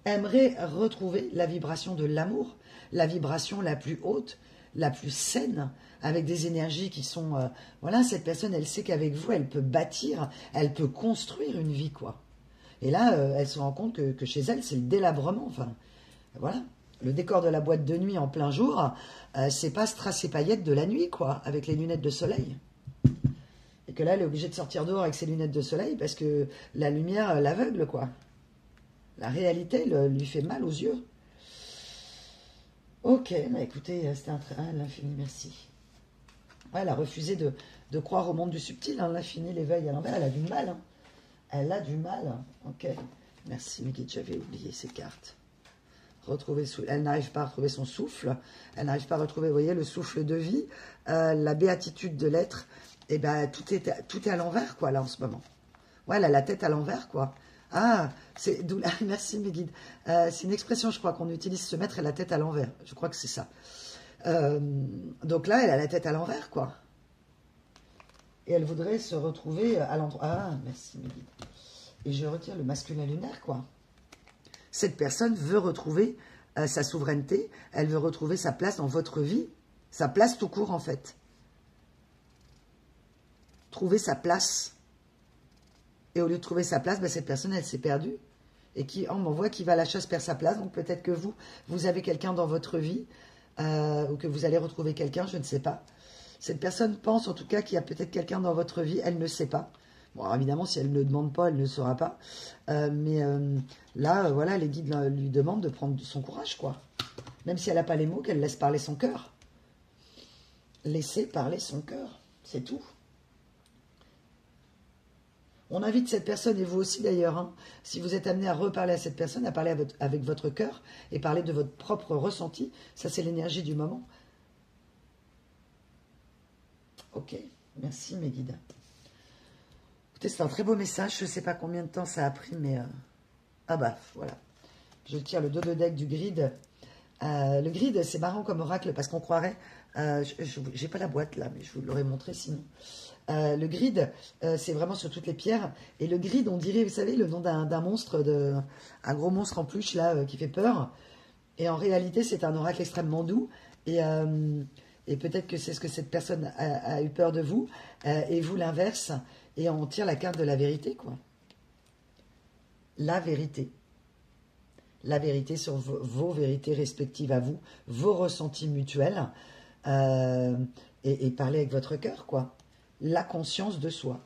aimerait retrouver la vibration de l'amour, la vibration la plus haute, la plus saine, avec des énergies qui sont... voilà, cette personne, elle sait qu'avec vous, elle peut bâtir, elle peut construire une vie, quoi. Et là, elle se rend compte que chez elle, c'est le délabrement, enfin, voilà. Le décor de la boîte de nuit en plein jour, c'est pas strass et paillettes de la nuit, quoi, avec les lunettes de soleil. Et que là, elle est obligée de sortir dehors avec ses lunettes de soleil parce que la lumière l'aveugle, quoi. La réalité lui fait mal aux yeux. Ok, bah écoutez, c'était l'infini, merci. Ouais, elle a refusé de croire au monde du subtil, hein, l'infini, l'éveil à l'envers. Elle a du mal. Hein. Elle a du mal. Ok, merci, mes guides, j'avais oublié ces cartes. Elle n'arrive pas à retrouver son souffle. Elle n'arrive pas à retrouver, vous voyez, le souffle de vie, la béatitude de l'être. Et ben tout est à l'envers, quoi, là, en ce moment. Ouais, elle a la tête à l'envers, quoi. Ah, c'est d'où merci mes guides. C'est une expression, je crois, qu'on utilise, se mettre la tête à l'envers. Je crois que c'est ça. Donc là, elle a la tête à l'envers, quoi. Et elle voudrait se retrouver à l'endroit. Ah, merci mes guides. Et je retire le masculin lunaire, quoi. Cette personne veut retrouver sa souveraineté. Elle veut retrouver sa place dans votre vie. Sa place tout court, en fait. Trouver sa place. Et au lieu de trouver sa place, ben, cette personne, elle s'est perdue. Et on m'envoie qui va à la chasse perd sa place. Donc peut-être que vous avez quelqu'un dans votre vie, ou que vous allez retrouver quelqu'un, je ne sais pas. Cette personne pense en tout cas qu'il y a peut-être quelqu'un dans votre vie, elle ne sait pas. Bon, alors évidemment, si elle ne demande pas, elle ne saura pas. Là, voilà, les guides lui demandent de prendre son courage, quoi. Même si elle n'a pas les mots, qu'elle laisse parler son cœur. Laissez parler son cœur, c'est tout. On invite cette personne, et vous aussi d'ailleurs, hein, si vous êtes amené à reparler à cette personne, à parler avec votre cœur et parler de votre propre ressenti. Ça, c'est l'énergie du moment. Ok, merci mes guides. Écoutez, c'est un très beau message. Je ne sais pas combien de temps ça a pris, mais... Ah bah, voilà. Je tire le dos de deck du grid. Le grid, c'est marrant comme oracle parce qu'on croirait... j'ai pas la boîte là, mais je vous l'aurais montré sinon. Le grid, c'est vraiment sur toutes les pierres. Et le grid, on dirait, vous savez, le nom d'un monstre, un gros monstre en peluche là, qui fait peur. Et en réalité, c'est un oracle extrêmement doux. Et peut-être que c'est ce que cette personne a eu peur de vous. Et vous l'inverse. Et on tire la carte de la vérité, quoi. La vérité. La vérité sur vos vérités respectives à vous, vos ressentis mutuels. Et parler avec votre cœur, quoi. La conscience de soi.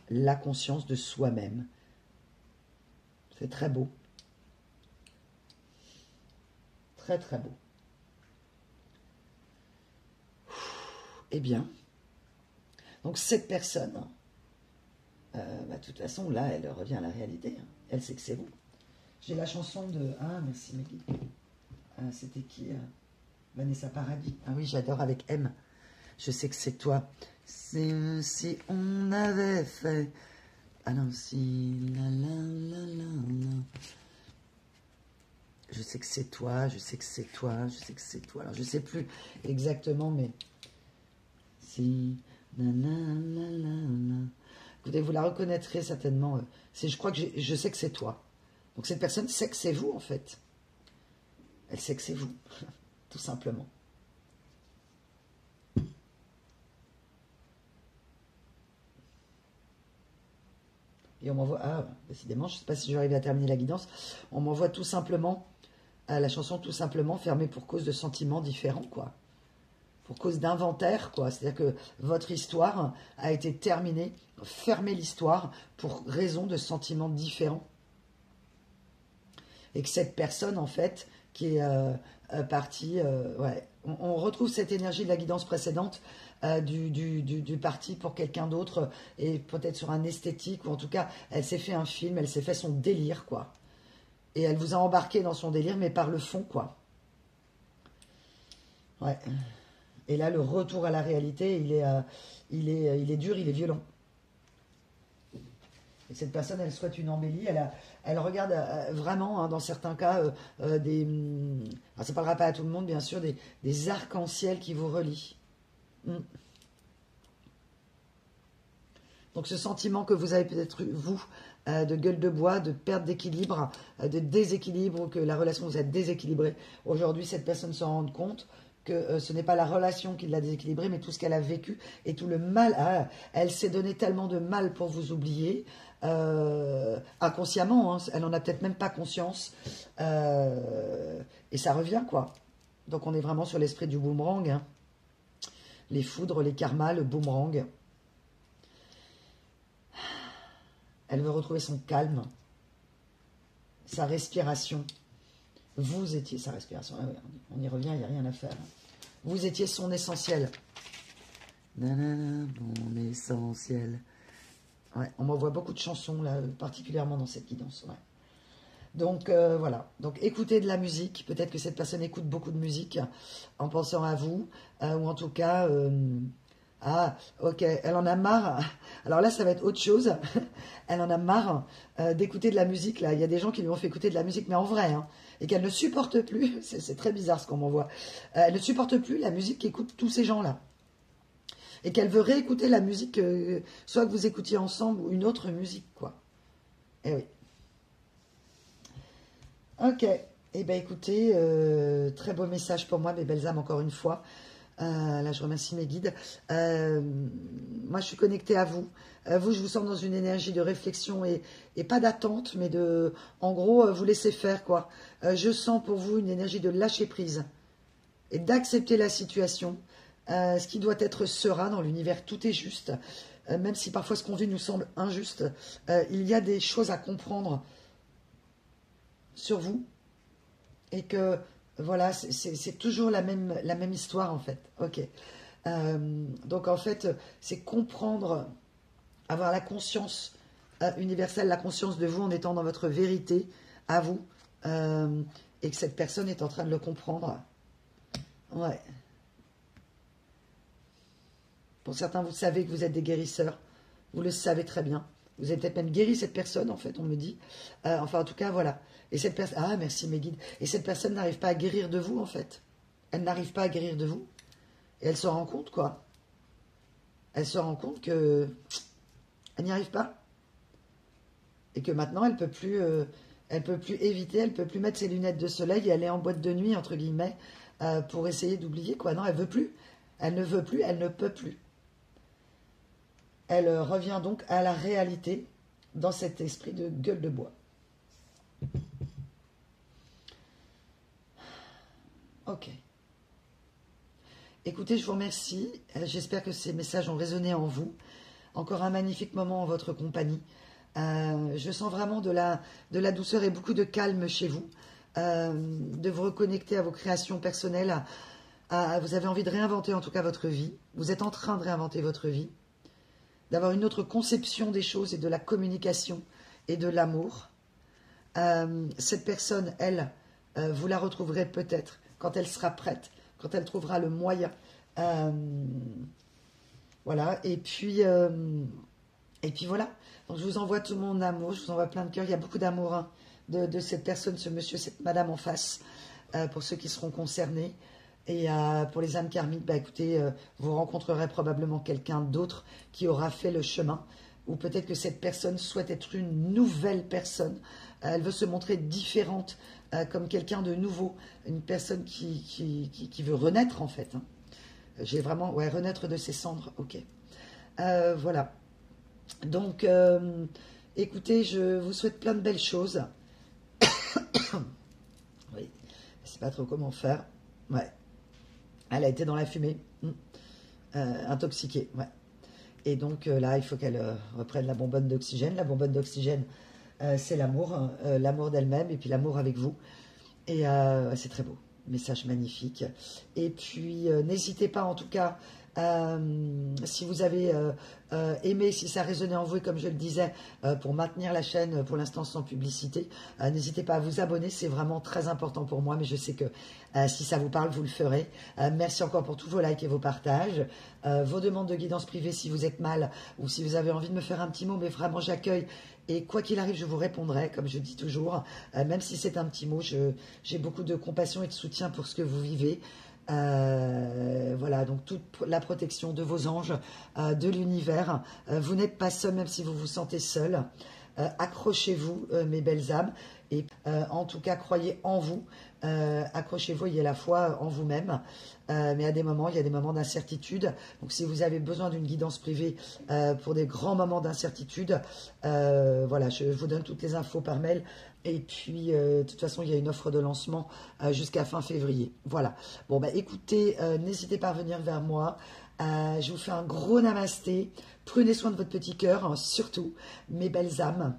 La conscience de soi-même. C'est très beau. Très, très beau. Eh bien, donc cette personne, De toute façon, là, elle revient à la réalité. Hein. Elle sait que c'est vous. J'ai la chanson de... Ah, merci Maggie. C'était qui Vanessa Paradis. Ah oui, j'adore avec M. Je sais que c'est toi. Si on avait fait... Ah non, si... Je sais que c'est toi, je sais que c'est toi, je sais que c'est toi. Alors, je sais plus exactement, mais... Si... Écoutez, vous la reconnaîtrez certainement. Je crois que je sais que c'est toi. Donc, cette personne sait que c'est vous, en fait. Elle sait que c'est vous, tout simplement. Et on m'envoie... Ah, décidément, je ne sais pas si je vais arriver à terminer la guidance. On m'envoie tout simplement... la chanson tout simplement fermée pour cause de sentiments différents, quoi. Pour cause d'inventaire, quoi. C'est-à-dire que votre histoire a été terminée, fermez l'histoire pour raison de sentiments différents. Et que cette personne, en fait, qui est partie... ouais, on retrouve cette énergie de la guidance précédente du parti pour quelqu'un d'autre et peut-être sur un esthétique, ou en tout cas, elle s'est fait un film, elle s'est fait son délire, quoi. Et elle vous a embarqué dans son délire, mais par le fond, quoi. Ouais. Et là, le retour à la réalité, il est dur, il est violent. Et cette personne, elle souhaite une embellie. Elle regarde vraiment, hein, dans certains cas, des... Alors, ça ne parlera pas à tout le monde, bien sûr, des arcs-en-ciel qui vous relient. Donc, ce sentiment que vous avez peut-être eu, vous, de gueule de bois, de perte d'équilibre, de déséquilibre, ou que la relation vous a déséquilibrée. Aujourd'hui, cette personne se rend compte que ce n'est pas la relation qui l'a déséquilibrée, mais tout ce qu'elle a vécu et tout le mal. Ah, elle s'est donné tellement de mal pour vous oublier, inconsciemment, hein, elle n'en a peut-être même pas conscience, et ça revient, quoi. Donc on est vraiment sur l'esprit du boomerang, hein. Les foudres, les karmas, le boomerang. Elle veut retrouver son calme, sa respiration. Vous étiez sa respiration. Ah oui, on y revient, il n'y a rien à faire. Vous étiez son essentiel. Nanana, mon essentiel. Ouais, on m'envoie beaucoup de chansons, là, particulièrement dans cette guidance. Ouais. Donc, voilà. Donc, écoutez de la musique. Peut-être que cette personne écoute beaucoup de musique en pensant à vous. Ou en tout cas... Ah, ok, elle en a marre. Alors là, ça va être autre chose. Elle en a marre d'écouter de la musique. Là, il y a des gens qui lui ont fait écouter de la musique, mais en vrai, hein, et qu'elle ne supporte plus. C'est très bizarre ce qu'on m'envoie. Elle ne supporte plus la musique qu'écoutent tous ces gens-là, et qu'elle veut réécouter la musique, soit que vous écoutiez ensemble ou une autre musique, quoi. Eh oui. Ok. Eh bien, écoutez, très beau message pour moi, mes belles âmes, encore une fois. Là, je remercie mes guides. Moi, je suis connectée à vous. Vous, je vous sens dans une énergie de réflexion et pas d'attente, mais de, en gros, vous laissez faire, quoi. Je sens pour vous une énergie de lâcher prise et d'accepter la situation. Ce qui doit être sera dans l'univers, tout est juste. Même si parfois ce qu'on vit nous semble injuste, il y a des choses à comprendre sur vous et que... Voilà, c'est toujours la même histoire, en fait. Ok. Donc, en fait, c'est comprendre, avoir la conscience universelle, la conscience de vous en étant dans votre vérité, à vous, et que cette personne est en train de le comprendre. Ouais. Pour certains, vous savez que vous êtes des guérisseurs. Vous le savez très bien. Vous avez peut-être même guéri cette personne, en fait, on me dit. Enfin, en tout cas, voilà. Et cette personne... Ah, merci mes guides. Et cette personne n'arrive pas à guérir de vous, en fait. Elle n'arrive pas à guérir de vous. Et elle se rend compte, quoi. Elle se rend compte que... Elle n'y arrive pas. Et que maintenant, elle peut plus éviter, elle peut plus mettre ses lunettes de soleil et aller en boîte de nuit, entre guillemets, pour essayer d'oublier, quoi. Non, elle veut plus. Elle ne veut plus, elle ne peut plus. Elle revient donc à la réalité dans cet esprit de gueule de bois. Ok. Écoutez, je vous remercie. J'espère que ces messages ont résonné en vous. Encore un magnifique moment en votre compagnie. Je sens vraiment de la douceur et beaucoup de calme chez vous. De vous reconnecter à vos créations personnelles. Vous avez envie de réinventer en tout cas votre vie. Vous êtes en train de réinventer votre vie. d'avoir une autre conception des choses et de la communication et de l'amour. Cette personne, elle, vous la retrouverez peut-être quand elle sera prête, quand elle trouvera le moyen. Voilà, et puis voilà. Donc je vous envoie tout mon amour, je vous envoie plein de cœur. Il y a beaucoup d'amour hein, de cette personne, ce monsieur, cette madame en face, pour ceux qui seront concernés. Et pour les âmes karmiques, bah, écoutez, vous rencontrerez probablement quelqu'un d'autre qui aura fait le chemin. Ou peut-être que cette personne souhaite être une nouvelle personne. Elle veut se montrer différente, comme quelqu'un de nouveau. Une personne qui veut renaître, en fait. Hein. J'ai vraiment... Ouais, renaître de ses cendres, ok. Voilà. Donc, écoutez, je vous souhaite plein de belles choses. Oui, je ne sais pas trop comment faire. Ouais. Elle a été dans la fumée, intoxiquée, ouais. Et donc là, il faut qu'elle reprenne la bonbonne d'oxygène. La bonbonne d'oxygène, c'est l'amour, hein, l'amour d'elle-même et puis l'amour avec vous. Et c'est très beau, message magnifique. Et puis, n'hésitez pas en tout cas, si vous avez aimé, si ça résonnait en vous, et comme je le disais, pour maintenir la chaîne pour l'instant sans publicité, n'hésitez pas à vous abonner, c'est vraiment très important pour moi, mais je sais que si ça vous parle, vous le ferez. Merci encore pour tous vos likes et vos partages, vos demandes de guidance privée si vous êtes mal, ou si vous avez envie de me faire un petit mot, mais vraiment j'accueille. Et quoi qu'il arrive, je vous répondrai, comme je dis toujours, même si c'est un petit mot, j'ai beaucoup de compassion et de soutien pour ce que vous vivez. Voilà, donc toute la protection de vos anges, de l'univers. Vous n'êtes pas seul, même si vous vous sentez seul. Accrochez-vous, mes belles âmes. Et en tout cas, croyez en vous. Accrochez-vous, ayez la foi en vous-même. Mais à des moments, il y a des moments d'incertitude. Donc si vous avez besoin d'une guidance privée pour des grands moments d'incertitude, voilà, je vous donne toutes les infos par mail. Et puis, de toute façon, il y a une offre de lancement jusqu'à fin février. Voilà. Bon, bah écoutez, n'hésitez pas à venir vers moi. Je vous fais un gros namasté. Prenez soin de votre petit cœur, hein, surtout, mes belles âmes.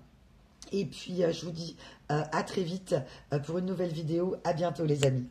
Et puis, je vous dis à très vite pour une nouvelle vidéo. À bientôt, les amis.